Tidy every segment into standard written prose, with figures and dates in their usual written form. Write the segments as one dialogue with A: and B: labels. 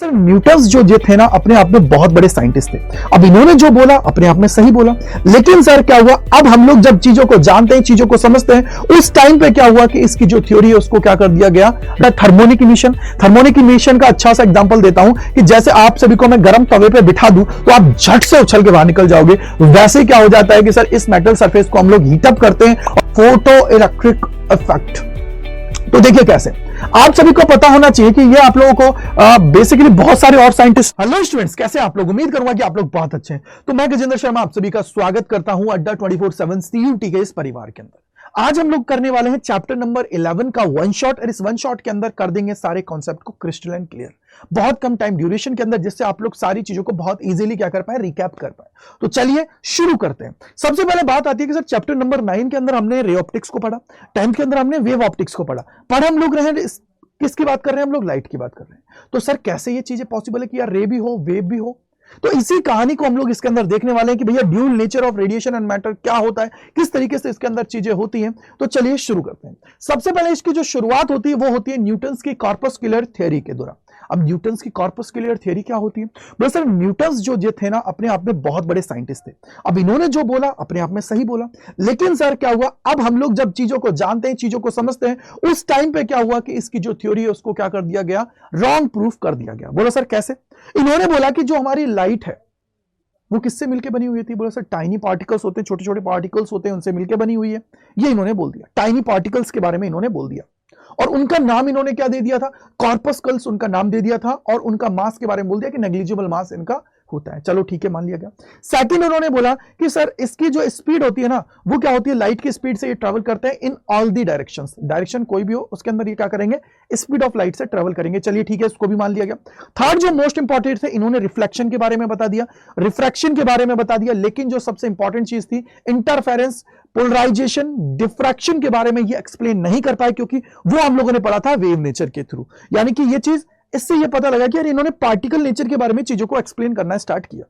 A: Sir Newton जो ये थे ना अपने आप में बहुत बड़े साइंटिस्ट थे। अब इन्होंने जो बोला अपने आप में सही बोला, लेकिन सर क्या हुआ, अब हम लोग जब चीजों को जानते हैं, चीजों को समझते हैं, उस टाइम पे क्या हुआ कि इसकी जो थ्योरी है उसको क्या कर दिया गया, थर्मोनिक इमिशन। थर्मोनिक इमिशन का अच्छा सा एग्जांपल देता हूं कि जैसे आप सभी को मैं गर्म तवे पे बिठा दूं तो आप झट से उछल के बाहर निकल जाओगे, वैसे क्या हो जाता है कि सर इस मेटल सरफेस को हम लोग हीटअप करते हैं, फोटो इलेक्ट्रिक इफेक्ट। तो देखिए कैसे, आप सभी को पता होना चाहिए कि ये आप लोगों को बेसिकली बहुत सारे और साइंटिस्ट। हेलो स्टूडेंट्स, कैसे आप लोग, उम्मीद करूंगा कि आप लोग बहुत अच्छे हैं। तो मैं गजेंद्र शर्मा आप सभी का स्वागत करता हूं अड्डा 24/7 सीयूटी के इस परिवार के अंदर। आज हम लोग करने वाले हैं चैप्टर नंबर 11 का वन शॉट, और इस वन शॉट के अंदर कर देंगे सारे कॉन्सेप्ट को क्रिस्टल एंड क्लियर, बहुत कम टाइम ड्यूरेशन के अंदर, जिससे आप लोग सारी चीजों को बहुत इजीली क्या कर पाए, रिकैप कर पाए। तो चलिए शुरू करते हैं। सबसे पहले बात आती है कि सर चैप्टर नंबर 9 के अंदर हमने रे ऑप्टिक्स को पढ़ा, 10th के अंदर हमने वेव ऑप्टिक्स को पढ़ा हम लोग रहे किसकी बात कर रहे हैं, हम लोग लाइट की बात कर रहे हैं। तो सर कैसे ये चीजें पॉसिबल है कि यार रे भी हो वेव भी हो, तो इसी कहानी को हम लोग इसके अंदर देखने वाले हैं कि भैया dual nature of radiation and matter क्या होता है, किस तरीके से इसके अंदर चीजें होती हैं। तो चलिए शुरू करते हैं। सबसे पहले इसकी जो शुरुआत होती है वो होती है न्यूटन्स की कॉर्पस्कुलर थ्योरी के द्वारा। अब न्यूटन्स की कॉर्पस्कुलर थ्योरी क्या होती है? बोले सर न्यूटन्स जो ये थे ना अपने आप में बहुत बड़े साइंटिस्ट थे। अब इन्होंने जो बोला अपने आप में सही बोला, लेकिन सर क्या हुआ, अब हम लोग जब चीजों को जानते हैं, चीजों को समझते हैं, उस टाइम पे क्या हुआ कि इसकी जो थ्योरी है उसको क्या कर दिया गया, रॉन्ग प्रूफ कर दिया गया। बोलो सर कैसे? इन्होंने बोला कि जो हमारी लाइट है वो किससे मिलकर बनी हुई थी? बोला सर टाइनी पार्टिकल्स होते हैं, छोटे छोटे पार्टिकल्स होते हैं, उनसे मिलकर बनी हुई है। ये इन्होंने बोल दिया, टाइनी पार्टिकल्स के बारे में इन्होंने बोल दिया, और उनका नाम इन्होंने क्या दे दिया था, कॉर्पस्कल्स उनका नाम दे दिया था, और उनका मास के बारे में बोल दिया कि नेग्लिजिबल मास इनका होता है। चलो ठीक है, मान लिया गया। सेकंड उन्होंने बोला कि सर इसकी जो स्पीड होती है ना वो क्या होती है, लाइट की स्पीड से ये ट्रैवल करते हैं in all the directions, direction कोई भी हो उसके अंदर ये क्या करेंगे, स्पीड ऑफ लाइट से ट्रैवल करेंगे। चलिए ठीक है, इसको भी मान लिया गया। थर्ड जो मोस्ट इंपॉर्टेंट थे, इन्होंने रिफ्लेक्शन के बारे में बता दिया, रिफ्रैक्शन के बारे में बता दिया, लेकिन जो सबसे इंपॉर्टेंट चीज थी इंटरफेरेंस, पोलराइजेशन, डिफ्रैक्शन के बारे में ये एक्सप्लेन नहीं कर पाए, क्योंकि वो हम लोगों ने पढ़ा था वेव नेचर के थ्रू। यानी कि ये चीज, इससे ये पता लगा कि यार इन्होंने पार्टिकल नेचर के बारे में चीजों को एक्सप्लेन करना स्टार्ट किया।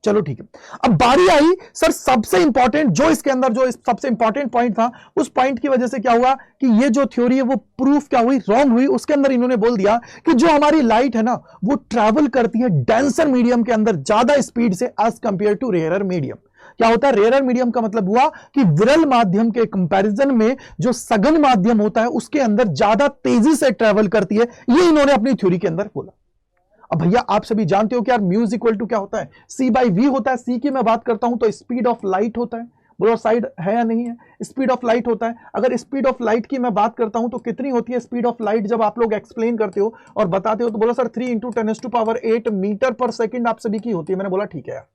A: चलो ठीक है, अब बारी आई सर सबसे इंपॉर्टेंट, जो इसके अंदर जो सबसे इंपॉर्टेंट पॉइंट था, उस पॉइंट की वजह से क्या हुआ कि ये जो थ्योरी है वो प्रूफ क्या हुई, रॉन्ग हुई। उसके अंदर इन्होंने बोल दिया कि जो हमारी लाइट है ना वो ट्रैवल करती है डेंसर मीडियम के अंदर ज्यादा स्पीड से as compare to rarer medium. क्या होता है रेयरर मीडियम का मतलब हुआ कि विरल माध्यम के कंपैरिजन में जो सघन माध्यम होता है उसके अंदर ज्यादा तेजी से ट्रैवल करती है। ये इन्होंने अपनी थ्योरी के अंदर बोला। अब भैया आप सभी जानते हो कि यार म्यू इक्वल टू क्या होता है, C/V होता है। सी की मैं बात करता हूं तो स्पीड ऑफ लाइट होता है। बोलो साइड है या नहीं है, स्पीड ऑफ लाइट होता है। अगर स्पीड ऑफ लाइट की मैं बात करता हूं तो कितनी होती है स्पीड ऑफ लाइट, जब आप लोग एक्सप्लेन करते हो और बताते हो तो बोलो सर 3 × 10⁸ मीटर पर सेकंड आप सभी की होती है। मैंने बोला ठीक है यार।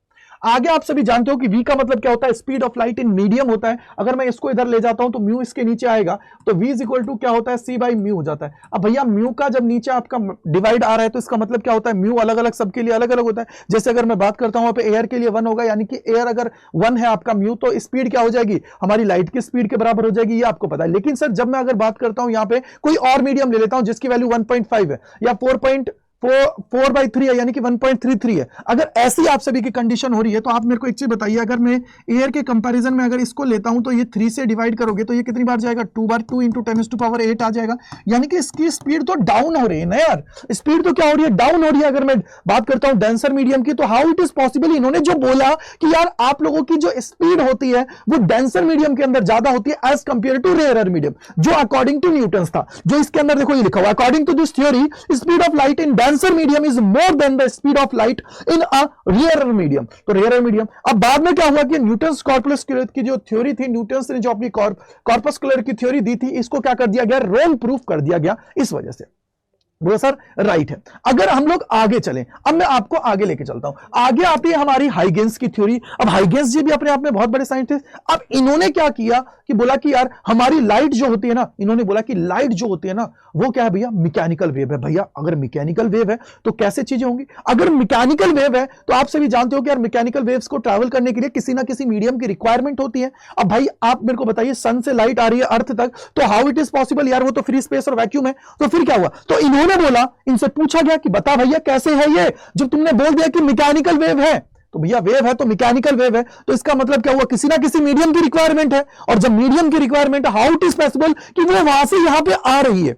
A: आगे आप सभी जानते हो कि v का मतलब क्या होता है, speed of light in medium होता है। अगर मैं इसको इधर ले जाता हूं तो म्यू इसके नीचे आएगा, तो v इक्वल टू क्या होता है, C/μ हो जाता है। अब भैया म्यू का जब नीचे आपका डिवाइड आ रहा है तो इसका मतलब क्या होता है, म्यू अलग अलग सबके लिए अलग अलग होता है। जैसे अगर मैं बात करता हूं वहां पे एयर के लिए 1 होगा, यानी कि एयर अगर 1 है आपका म्यू, तो स्पीड क्या हो जाएगी, हमारी लाइट की स्पीड के बराबर हो जाएगी, ये आपको पता है। लेकिन सर जब मैं अगर बात करता हूं यहाँ पे कोई और मीडियम ले लेता हूं जिसकी वैल्यू 1.5 है या 4/3 है, यानी कि 1.33 है, अगर ऐसी आप सभी की कंडीशन हो रही है तो आप मेरे को एक चीज बताइए, अगर मैं एयर के कंपैरिजन में अगर इसको लेता हूं तो ये 3 से डिवाइड करोगे तो ये कितनी बार जाएगा, 2 बार, 2 × 10⁸ आ जाएगा। यानी कि इसकी स्पीड तो डाउन हो रही है ना यार, स्पीड तो क्या हो रही है, डाउन हो रही है। अगर मैं बात करता हूं डेंसर मीडियम की, तो हाउ इट इज पॉसिबल, इन्होंने जो बोला कि यार आप लोगों की जो स्पीड होती है वो डेंसर मीडियम के अंदर ज्यादा होती है as compare to rarer medium, जो अकॉर्डिंग टू न्यूटन था। जो इसके अंदर देखो ये लिखा हुआ, according to this theory speed of light in denser medium is more than the speed of light in a rarer medium. तो रेयरर मीडियम, अब बाद में क्या हुआ कि न्यूटन्स कॉर्पस्कुलर की जो थ्योरी थी, न्यूटन्स ने जो अपनी कॉर्पस्कुलर की थ्योरी दी थी, इसको क्या कर दिया गया, रॉन्ग प्रूफ कर दिया गया इस वजह से। बोलो सर राइट है। अगर हम लोग आगे चलें, अब मैं आपको आगे लेके चलता हूं। आगे आती है हमारी हाइगेंस की थ्योरी। अब हाइगेंस जी भी अपने आप में बहुत बड़े साइंटिस्ट। अब इन्होंने क्या किया कि बोला कि यार हमारी लाइट जो होती है ना, इन्होंने बोला कि लाइट जो होती है ना वो क्या है भैया, मैकेनिकल वेव है। भैया अगर मैकेनिकल वेव है तो कैसे चीजें होंगी, अगर मैकेनिकल वेव है तो आप सभी जानते हो कि यार मैकेनिकल वेव्स को ट्रैवल करने के लिए किसी ना किसी मीडियम की रिक्वायरमेंट होती है। अब भाई आप मेरे को बताइए, सन से लाइट आ रही है अर्थ तक, तो हाउ इट इज पॉसिबल, यार वो तो फ्री स्पेस और वैक्यूम है। तो फिर क्या हुआ, तो इन्होंने बोला, इनसे पूछा गया कि बता भैया कैसे है ये, जब तुमने बोल दिया कि मैकेनिकल वेव है, तो भैया वेव है तो मैकेनिकल वेव है, तो इसका मतलब क्या हुआ, किसी ना किसी मीडियम की रिक्वायरमेंट है। और जब मीडियम की requirement, how it is possible कि वो वहां से यहां पे आ रही है।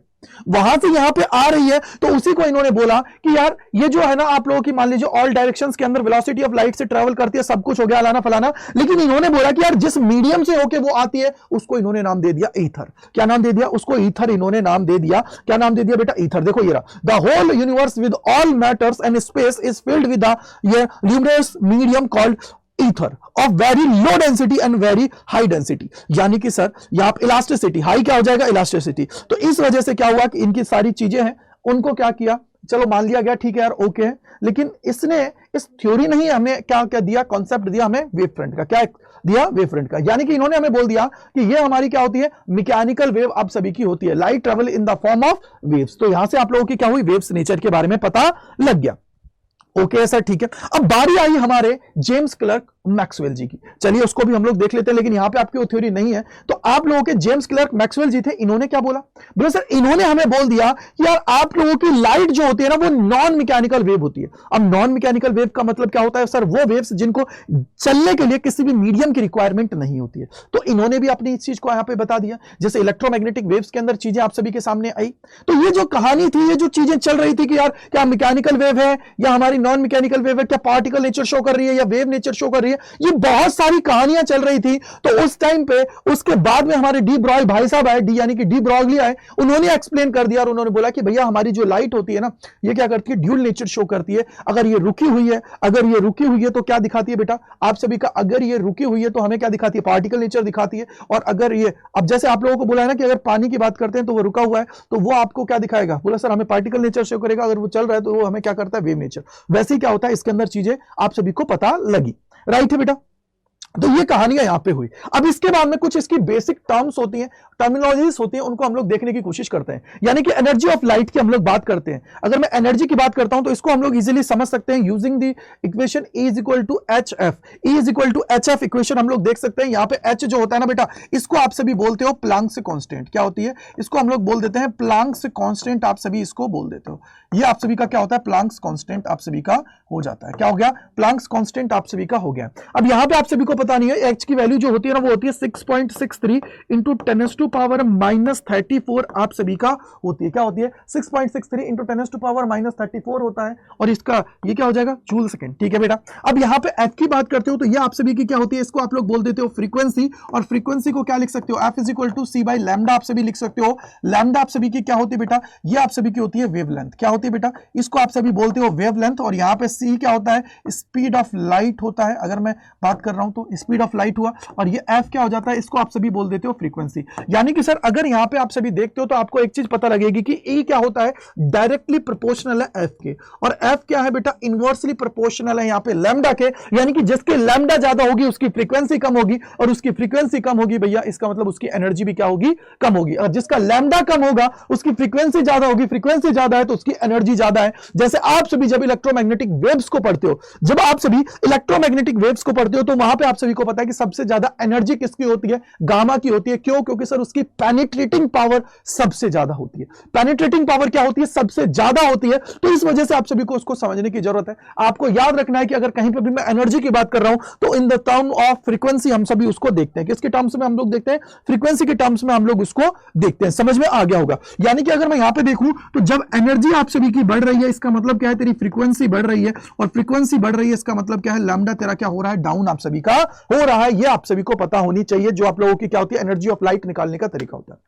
A: वहां से यहां पे आ रही है, तो उसी को इन्होंने बोला कि यार ये जो है ना, आप लोगों की मान लीजिए ऑल डायरेक्शंस के अंदर वेलोसिटी ऑफ लाइट से ट्रैवल करती है, सब कुछ हो गया लाना फलाना, लेकिन इन्होंने बोला कि यार जिस मीडियम से होके वो आती है उसको इन्होंने नाम दे दिया ईथर। क्या नाम दे दिया उसको? ईथर इन्होंने नाम दे दिया। क्या नाम दे दिया बेटा? ईथर। देखो ये रहा, the whole universe with all matters and space is filled with the luminous medium called ether of very low density and very high density. यानी कि सर यहां पर इलास्टिसिटी हाई क्या हो जाएगा? इलास्टिसिटी। तो इस वजह से क्या हुआ कि इनकी सारी चीजें हैं उनको क्या किया, चलो मान लिया गया, ठीक है यार ओके है, लेकिन इसने इस थ्योरी नहीं हमें क्या क्या दिया, कॉन्सेप्ट दिया हमें वेव फ्रंट का। क्या दिया? वेव फ्रंट का। यानी कि इन्होंने हमें बोल दिया कि ये हमारी क्या होती है? मैकेनिकल वेव आप सभी की होती है, light travel in the form of waves. तो यहां से आप लोगों की क्या हुई? वेव्स नेचर के बारे में पता लग गया। ओके सर ठीक है। अब बारी आई हमारे जेम्स क्लर्क मैक्सवेल जी की। चलिए उसको भी हम लोग देख लेते हैं, लेकिन यहां पे आपकी वो थ्योरी नहीं है। तो आप लोगों के जेम्स क्लर्क मैक्सवेल जी थे, इन्होंने क्या बोला? बोले सर इन्होंने हमें बोल दिया कि यार आप लोगों की लाइट जो होती है ना वो नॉन मैकेनिकल वेव होती है। अब नॉन मैकेनिकल वेव का मतलब क्या होता है सर? वो वेव्स जिनको चलने के लिए किसी भी मीडियम की रिक्वायरमेंट नहीं होती है। तो इन्होंने भी अपनी इस चीज को यहां पे बता दिया। जैसे इलेक्ट्रोमैग्नेटिक वेव्स के अंदर चीजें आप सभी के सामने आई, तो ये जो कहानी थी, ये जो चीजें चल रही थी कि यार क्या मैकेनिकल वेव है या हमारी नॉन मैकेनिकल वेव है, क्या पार्टिकल नेचर शो कर रही है या वेव नेचर शो कर रही है, ये बहुत सारी कहानियां चल रही थी। तो उस टाइम पे उसके बाद में हमारे डी ब्रॉयल भाई साहब आए, डी यानी कि डी ब्रॉगली आए, उन्होंने एक्सप्लेन कर दिया और उन्होंने बोला कि भैया हमारी जो लाइट होती है ना ये क्या करती है? ड्यूल नेचर शो करती है। अगर ये रुकी हुई है, अगर ये रुकी हुई है तो क्या दिखाती है बेटा आप सभी का? अगर ये रुकी हुई है तो हमें क्या दिखाती है? पार्टिकल नेचर दिखाती है। और अगर ये, अब जैसे आप लोगों को बोला है ना कि अगर पानी की बात करते हैं तो वो रुका हुआ है, तो वो आपको क्या दिखाएगा? बोला सर हमें पार्टिकल नेचर शो करेगा। अगर वो चल रहा है तो वो हमें क्या करता है? Wave nature. वैसे ही क्या होता है इसके अंदर चीजें आप सभी को पता लगी, राइट है बेटा? तो ये कहानियां यहां पे हुई। अब इसके बाद में कुछ इसकी बेसिक टर्म्स होती हैं, टर्मिनोलॉजीज होती हैं, उनको हम लोग देखने की कोशिश करते हैं। यानी कि एनर्जी ऑफ लाइट की हम लोग बात करते हैं। अगर मैं एनर्जी की बात करता हूं तो इसको हम लोग इजीली समझ सकते हैं using the equation E is equal to H F. E is equal to H F equation हम लोग देख सकते हैं। यहां पे H जो होता है ना बेटा, इसको आप सभी बोलते हो प्लांक्स कांस्टेंट। क्या होती है? इसको हम लोग बोल देते हैं प्लांक्स कांस्टेंट, आप सभी इसको बोल देते हो। ये आप सभी का क्या होता है? प्लांक्स कांस्टेंट आप सभी का हो जाता है। क्या हो गया? प्लांक्स कांस्टेंट आप सभी का हो गया। अब यहां पे आप सभी को पता नहीं है H की वैल्यू जो होती है ना वो होती है 6.63 इंटू 10⁻⁻34 आप सभी का होती है। क्या होती है? 6.63 इंटू 10⁻⁻34 होता है, और इसका ये क्या हो जाएगा? Joule second. ठीक है बेटा। अब यहां पे F की बात करते हो तो ये आप सभी की क्या होती है? इसको आप लोग बोल देते हो फ्रीक्वेंसी, और फ्रीक्वेंसी को क्या लिख सकते हो? F is equal to C by lambda आप सभी लिख सकते हो। लैम्डा आप सभी की क्या होती है बेटा? ये आप सभी की होती है वेवलेंथ। क्या होती है बेटा? इसको आप सभी बोलते हो वेवलेंथ। और यहां पे C क्या होता है? स्पीड ऑफ लाइट होता है। अगर मैं बात कर रहा हूं तो स्पीड ऑफ लाइट हुआ, और ये F क्या हो जाता है? इसको आप सभी बोल देते हो फ्रीक्वेंसी। यानी कि सर अगर यहां पे आप सभी देखते हो तो आपको एक चीज पता लगेगी कि E क्या होता है? डायरेक्टली प्रोपोर्शनल है F के, और F क्या है बेटा? इनवर्सली प्रोपोर्शनल है यहां पे लैम्डा के। यानी कि जिसके लैम्डा ज्यादा होगी उसकी फ्रीक्वेंसी कम होगी, और उसकी फ्रीक्वेंसी कम होगी भैया इसका मतलब उसकी एनर्जी भी क्या होगी? कम होगी। और जिसका लैम्डा कम होगा उसकी फ्रीक्वेंसी ज्यादा होगी, फ्रीक्वेंसी ज्यादा है तो उसकी एनर्जी ज्यादा है। जैसे आप सभी जब इलेक्ट्रोमैग्नेटिक वेव्स को पढ़ते हो, जब आप सभी इलेक्ट्रोमैग्नेटिक वेव्स को पढ़ते हो तो वहां पे आप सभी को पता है कि सबसे ज्यादा एनर्जी किसकी होती है? गामा की होती है। क्यों? क्योंकि सर उसकी पेनिट्रेटिंग पावर सबसे ज्यादा होती है। पेनिट्रेटिंग पावर क्या होती है? सबसे ज्यादा होती है। तो इस वजह से आप सभी को उसको समझने की जरूरत है। आपको याद रखना है कि अगर कहीं पर भी मैं एनर्जी की बात कर रहा हूं तो in the term of frequency हम सभी उसको देखते हैं। किसके टर्म्स में हम लोग देखते हैं? फ्रीक्वेंसी के टर्म्स में हम लोग उसको देखते हैं। समझ में आ गया होगा। यानी कि अगर मैं यहां पे देखूं तो जब एनर्जी आप सभी की बढ़ रही है इसका मतलब क्या है? तेरी फ्रीक्वेंसी बढ़ रही है, और फ्रीक्वेंसी बढ़ रही है इसका मतलब क्या है? लैम्डा तेरा क्या हो रहा है? डाउन आप सभी का हो रहा है। ये आप सभी को पता होनी चाहिए, जो आप लोगों की क्या होती है? एनर्जी ऑफ लाइट निकालने का तरीका होता है।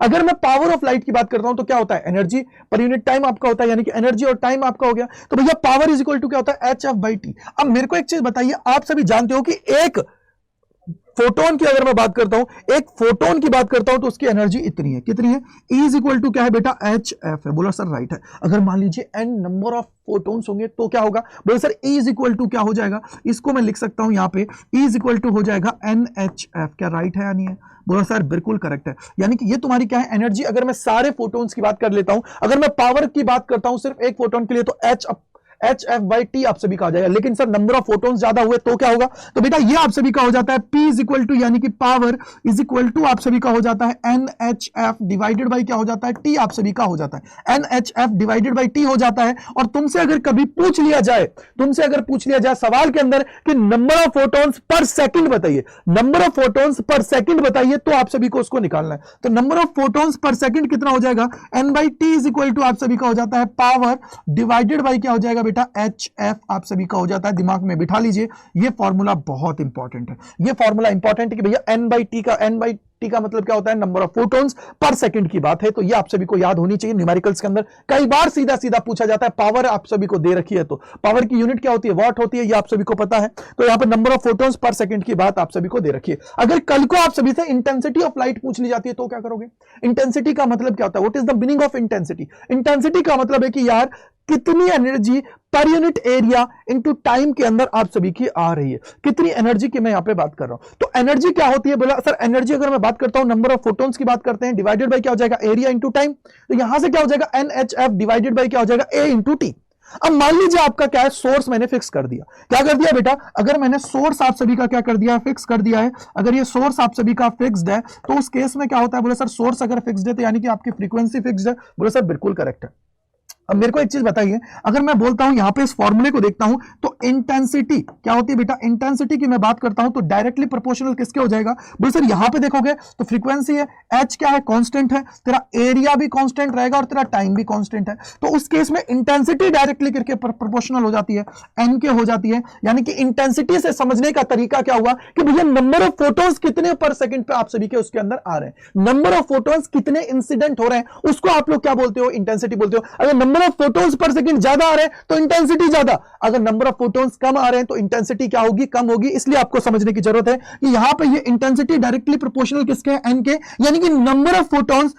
A: अगर मैं पावर ऑफ लाइट की बात करता हूं तो क्या होता है? एनर्जी पर यूनिट टाइम आपका होता है, यानी कि एनर्जी और टाइम आपका हो गया। तो भैया पावर इज इक्वल टू क्या होता है? HF/T। अब मेरे को एक चीज बताइए, आप सभी जानते हो कि एक फोटोन की अगर मैं बात करता हूं, एक फोटोन की बात करता हूं तो उसकी एनर्जी इतनी है। कितनी है? E इज इक्वल टू क्या है बेटा? HF है। बोला सर राइट है। अगर मान लीजिए n नंबर ऑफ फोटोन्स होंगे तो क्या होगा? बोला sir E is equal to क्या हो जाएगा? इसको मैं लिख सकता हूं यहां पे E इज इक्वल टू हो जाएगा NHF। क्या राइट है या नहीं है? बोला सर बिल्कुल करेक्ट है। यानी कि ये तुम्हारी क्या है? एनर्जी। अगर मैं सारे फोटोन्स की बात कर लेता हूं, अगर मैं पावर की बात करता हूं सिर्फ एक फोटोन के लिए तो एच एफ बाई टी आप सभी का हो जाएगा। लेकिन सर नंबर ऑफ फोटॉन्स ज्यादा हुए तो क्या होगा, तो बेटा ये आप सभी का हो जाता है P इज इक्वल टू यानी कि पावर इज इक्वल टू आप सभी का हो जाता है NHF डिवाइडेड बाई क्या हो जाता है, T आप सभी का हो जाता है NHF डिवाइडेड बाई T हो जाता है। और तुमसे अगर कभी पूछ लिया जाए, तुमसे अगर पूछ लिया जाए सवाल के अंदर कि number of photons per second बताइए, number of photons per second बताइए, तो आप सभी को उसको निकालना है। तो number of photons per second कितना हो जाएगा, N by t is equal to आप सभी का हो जाता है पावर डिवाइडेड बाई क्या हो जाएगा बेटा, HF आप सभी का हो जाता है। दिमाग में बिठा लीजिए, ये फॉर्मूला बहुत इंपॉर्टेंट है, ये फॉर्मूला इंपॉर्टेंट है कि भैया N बाई टी का मतलब क्या होता है, number of photons per second की बात है। तो ये आप सभी को याद होनी चाहिए। न्यूमेरिकल्स के अंदर कई बार सीधा सीधा पूछा जाता है, पावर आप सभी को दे रखी है तो पावर की यूनिट क्या होती है, वॉट होती है, ये आप सभी को पता है। तो यहां पर number of photons per second की बात आप सभी को दे रखी है। अगर कल को आप सभी से इंटेंसिटी ऑफ लाइट पूछ ली जाती है तो क्या करोगे, इंटेंसिटी का मतलब क्या होता है, what is the meaning of intensity. Intensity का मतलब है कि यार कितनी energy per unit area into time के अंदर आप सभी की आ रही है, कितनी एनर्जी की मैं यहां पे बात कर रहा हूं। तो एनर्जी क्या होती है, बोला सर एनर्जी अगर मैं बात करता हूं नंबर ऑफ फोटॉन्स की बात करते हैं डिवाइडेड बाय क्या हो जाएगा, एरिया इनटू टाइम। तो यहां से क्या हो जाएगा, NHF डिवाइडेड बाय क्या हो जाएगा, A इनटू टी। अब मान लीजिए आपका क्या है, सोर्स मैंने फिक्स कर दिया। क्या कर दिया बेटा, अगर मैंने सोर्स आप सभी का क्या कर दिया, फिक्स कर दिया है। अगर ये सोर्स आप सभी का फिक्स्ड है तो उस केस में क्या होता है, बोले सर सोर्स अगर फिक्स्ड है तो यानी कि आपकी फ्रीक्वेंसी फिक्स्ड है। बोले सर बिल्कुल करेक्ट है। अब मेरे को एक चीज बताइए, अगर मैं बोलता हूं यहां पे इस फॉर्मूले को देखता हूं तो इंटेंसिटी क्या होती है बेटा, इंटेंसिटी की मैं बात करता हूं तो डायरेक्टली प्रोपोर्शनल किसके हो जाएगा, बोले सर यहां पे देखोगे तो फ्रीक्वेंसी है, H क्या है, कांस्टेंट है, तेरा एरिया भी कांस्टेंट रहेगा और तेरा टाइम भी कांस्टेंट है। तो उस केस में इंटेंसिटी डायरेक्टली करके प्रोपोर्शनल हो जाती है, N के हो जाती है। यानी कि इंटेंसिटी से समझने का तरीका क्या हुआ कि भैया नंबर ऑफ फोटॉन्स कितने पर सेकंड पे आप सभी के उसके अंदर आ रहे हैं, नंबर ऑफ फोटॉन्स कितने इंसिडेंट हो रहे हैं उसको आप लोग क्या बोलते हो, इंटेंसिटी बोलते हो। अगर number of photons per second ज्यादा आ रहे हैं तो इंटेंसिटी ज्यादा, अगर नंबर ऑफ फोटॉन्स कम आ रहे हैं तो इंटेंसिटी क्या होगी, कम होगी। इसलिए आपको समझने की जरूरत है कि यहां पे ये इंटेंसिटी डायरेक्टली प्रोपोर्शनल किसके है, N के, यानी कि नंबर ऑफ फोटॉन्स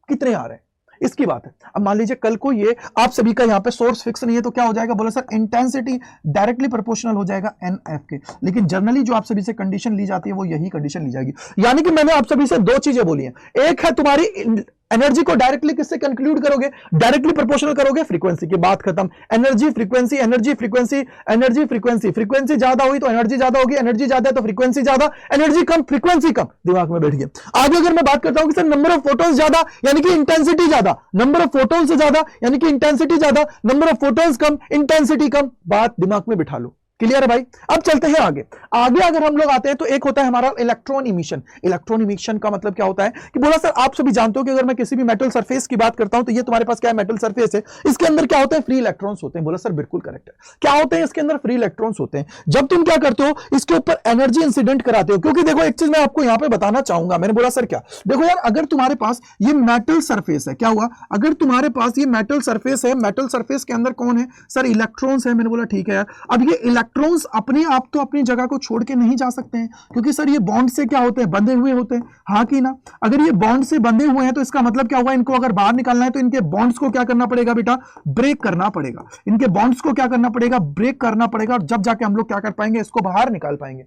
A: कितने आ रहे हैं इसकी बात है। अब मान लीजिए कल को ये आप सभी का यहां पे सोर्स फिक्स नहीं है तो क्या हो जाएगा, बोला सर इंटेंसिटी डायरेक्टली प्रोपोर्शनल हो जाएगा NF के। लेकिन जनरली जो आप सभी से कंडीशन ली जाती है वो यही कंडीशन ली जाएगी। यानी कि मैंने आप सभी से दो चीजें बोली हैं, एक है तुम्हारी एनर्जी को डायरेक्टली किससे कंक्लूड करोगे, डायरेक्टली प्रोपोर्शनल करोगे फ्रीक्वेंसी की, बात खत्म। Energy frequency, energy frequency, energy frequency, frequency ज्यादा हुई तो एनर्जी ज्यादा होगी, एनर्जी ज्यादा है तो फ्रीक्वेंसी ज्यादा, एनर्जी कम फ्रीक्वेंसी कम, दिमाग में बैठ गया। आगे अगर मैं बात करता हूं कि सर नंबर ऑफ फोटॉन्स ज्यादा यानी कि इंटेंसिटी ज्यादा, नंबर ऑफ फोटॉन्स से ज्यादा यानी कि इंटेंसिटी ज्यादा, नंबर ऑफ फोटॉन्स कम इंटेंसिटी कम, बात दिमाग में बिठा लो। क्लियर है भाई। अब चलते हैं आगे। आगे अगर हम लोग आते हैं तो एक होता है हमारा इलेक्ट्रॉन इमिशन। इलेक्ट्रॉन इमिशन का मतलब क्या होता है कि बोला सर आप सभी जानते हो कि अगर मैं किसी भी मेटल सरफेस की बात करता हूं तो ये तुम्हारे पास क्या है, मेटल सरफेस है, इसके अंदर क्या होते हैं, फ्री इलेक्ट्रॉन्स होते हैं। बोला सर बिल्कुल करेक्ट है, क्या होते हैं इसके अंदर, फ्री इलेक्ट्रॉन्स होते हैं। जब तुम क्या करते हो, इसके ऊपर एनर्जी इंसिडेंट कराते हो, क्योंकि देखो एक चीज मैं आपको यहां पर बताना चाहूंगा। मैंने बोला सर क्या, देखो यार अगर तुम्हारे पास ये मेटल सरफेस है, क्या हुआ, अगर तुम्हारे पास ये मेटल सरफेस है, मेटल सरफेस के अंदर कौन है सर, इलेक्ट्रॉन्स है। मैंने बोला ठीक है यार, अब ये इलेक्ट्रॉन्स अपने आप तो अपनी जगह को छोड़ के नहीं जा सकते हैं, क्योंकि सर ये बॉन्ड से क्या होते हैं, बंधे हुए होते हैं, हाँ कि ना। अगर ये बॉन्ड से बंधे हुए हैं तो इसका मतलब क्या हुआ, इनको अगर बाहर निकालना है तो इनके बॉन्ड्स को क्या करना पड़ेगा बेटा, ब्रेक करना पड़ेगा। इनके बॉन्ड्स को क्या करना पड़ेगा, ब्रेक करना पड़ेगा, और जब जाके हम लोग क्या कर पाएंगे, इसको बाहर निकाल पाएंगे,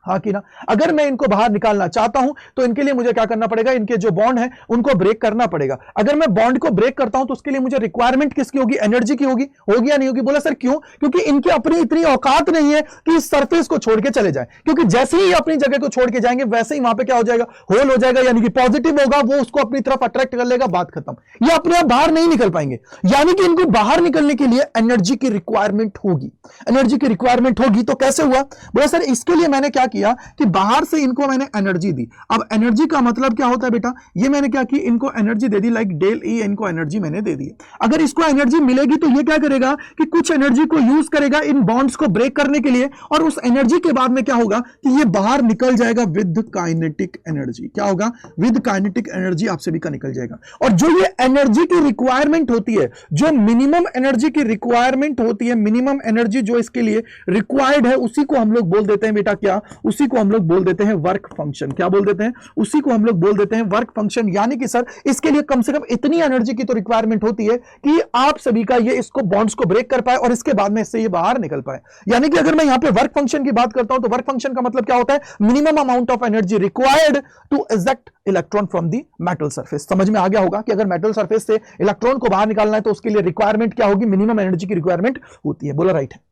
A: हाँ कि ना। अगर मैं इनको बाहर निकालना चाहता हूं तो इनके लिए मुझे क्या करना पड़ेगा, इनके जो बॉन्ड है उनको ब्रेक करना पड़ेगा। अगर मैं बॉन्ड को ब्रेक करता हूं तो उसके लिए मुझे रिक्वायरमेंट किसकी होगी, एनर्जी की होगी या नहीं होगी। बोला सर क्यों, क्योंकि इनकी अपनी इतनी औकात नहीं है कि इस सरफेस को छोड़ के चले जाए, क्योंकि जैसे ही अपनी जगह को छोड़ के जाएंगे वैसे ही वहां पे क्या हो जाएगा, होल हो जाएगा, यानी कि पॉजिटिव होगा, वो उसको अपनी तरफ अट्रैक्ट कर लेगा, बात खत्म। ये अपने आप बाहर नहीं निकल पाएंगे, यानी कि इनको बाहर निकलने के लिए एनर्जी की रिक्वायरमेंट होगी, एनर्जी की रिक्वायरमेंट होगी। तो कैसे हुआ, बोला सर इसके लिए मैंने क्या किया कि बाहर से इनको मैंने एनर्जी दी। अब एनर्जी का मतलब क्या होता है बेटा, ये मैंने क्या की, इनको एनर्जी दे दी, लाइक डेल ई, इनको एनर्जी मैंने दे दी। अगर इसको एनर्जी मिलेगी तो ये क्या करेगा कि कुछ एनर्जी को यूज करेगा इन बॉन्ड्स को ब्रेक करने के लिए, और उस एनर्जी के बाद में क्या होगा कि ये बाहर निकल जाएगा विद काइनेटिक एनर्जी। क्या होगा, विद काइनेटिक एनर्जी आप सभी का निकल जाएगा। और जो ये एनर्जी की रिक्वायरमेंट होती है, जो मिनिमम एनर्जी की रिक्वायरमेंट होती है, मिनिमम एनर्जी जो इसके लिए रिक्वायर्ड है, उसी को हम लोग बोल देते हैं बेटा क्या, उसी को हम लोग बोल देते हैं वर्क फंक्शन। क्या बोल देते हैं? उसी को हम लोग बोल देते हैं वर्क फंक्शन। यानी कि सर इसके लिए कम से कम इतनी एनर्जी की तो रिक्वायरमेंट होती है कि आप सभी का ये इसको बॉन्ड्स को ब्रेक कर पाए और इसके बाद में इससे ये बाहर निकल पाए। यानी कि अगर मैं यहां पे वर्क फंक्शन की बात करता हूं तो वर्क फंक्शन का मतलब क्या होता है? Minimum amount of energy required to eject electron from the metal surface. समझ में आ गया होगा कि अगर मेटल सरफेस से इलेक्ट्रॉन को बाहर निकालना है तो उसके लिए रिक्वायरमेंट क्या होगी? मिनिमम एनर्जी की रिक्वायरमेंट होती है। बोला राइट है।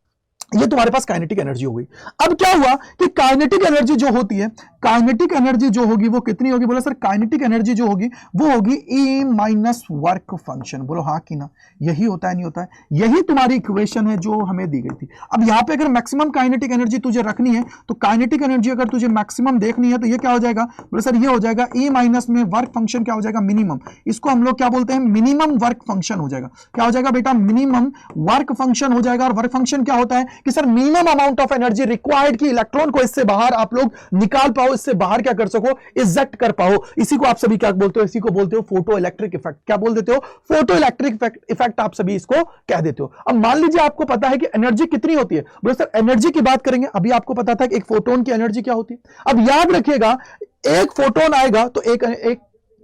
A: ये तुम्हारे पास काइनेटिक एनर्जी हो गई। अब क्या हुआ कि काइनेटिक एनर्जी जो होती है, काइनेटिक एनर्जी जो होगी वो कितनी होगी? बोला सर काइनेटिक एनर्जी जो होगी वो होगी E माइनस वर्क फंक्शन। बोलो हाँ कि ना? यही होता है, नहीं होता है? यही तुम्हारी इक्वेशन है जो हमें दी गई थी। अब यहां पे अगर मैक्सिमम काइनेटिक एनर्जी तुझे रखनी है तो काइनेटिक एनर्जी अगर तुझे मैक्सिमम देखनी है तो ये क्या हो जाएगा? बोले सर ये हो जाएगा E माइनस में वर्क फंक्शन क्या हो जाएगा? मिनिमम। इसको हम लोग क्या बोलते हैं? मिनिमम वर्क फंक्शन हो जाएगा। क्या हो जाएगा बेटा? मिनिमम वर्क फंक्शन हो जाएगा। और वर्क फंक्शन क्या होता है कि sir minimum amount of energy required कि इलेक्ट्रॉन को इससे बाहर आप लोग निकाल पाओ, इससे बाहर क्या कर सको? इजेक्ट कर पाओ। इसी को आप सभी क्या बोलते हो? इसी को बोलते हो फोटो इलेक्ट्रिक इफेक्ट। क्या बोल देते हो? फोटो इलेक्ट्रिक इफेक्ट आप सभी इसको कह देते हो। अब मान लीजिए आपको पता है कि एनर्जी कितनी होती है। बोलो सर एनर्जी की बात करेंगे। अभी आपको पता था कि एक फोटोन की एनर्जी क्या होती है। अब याद रखिएगा एक फोटोन आएगा तो एक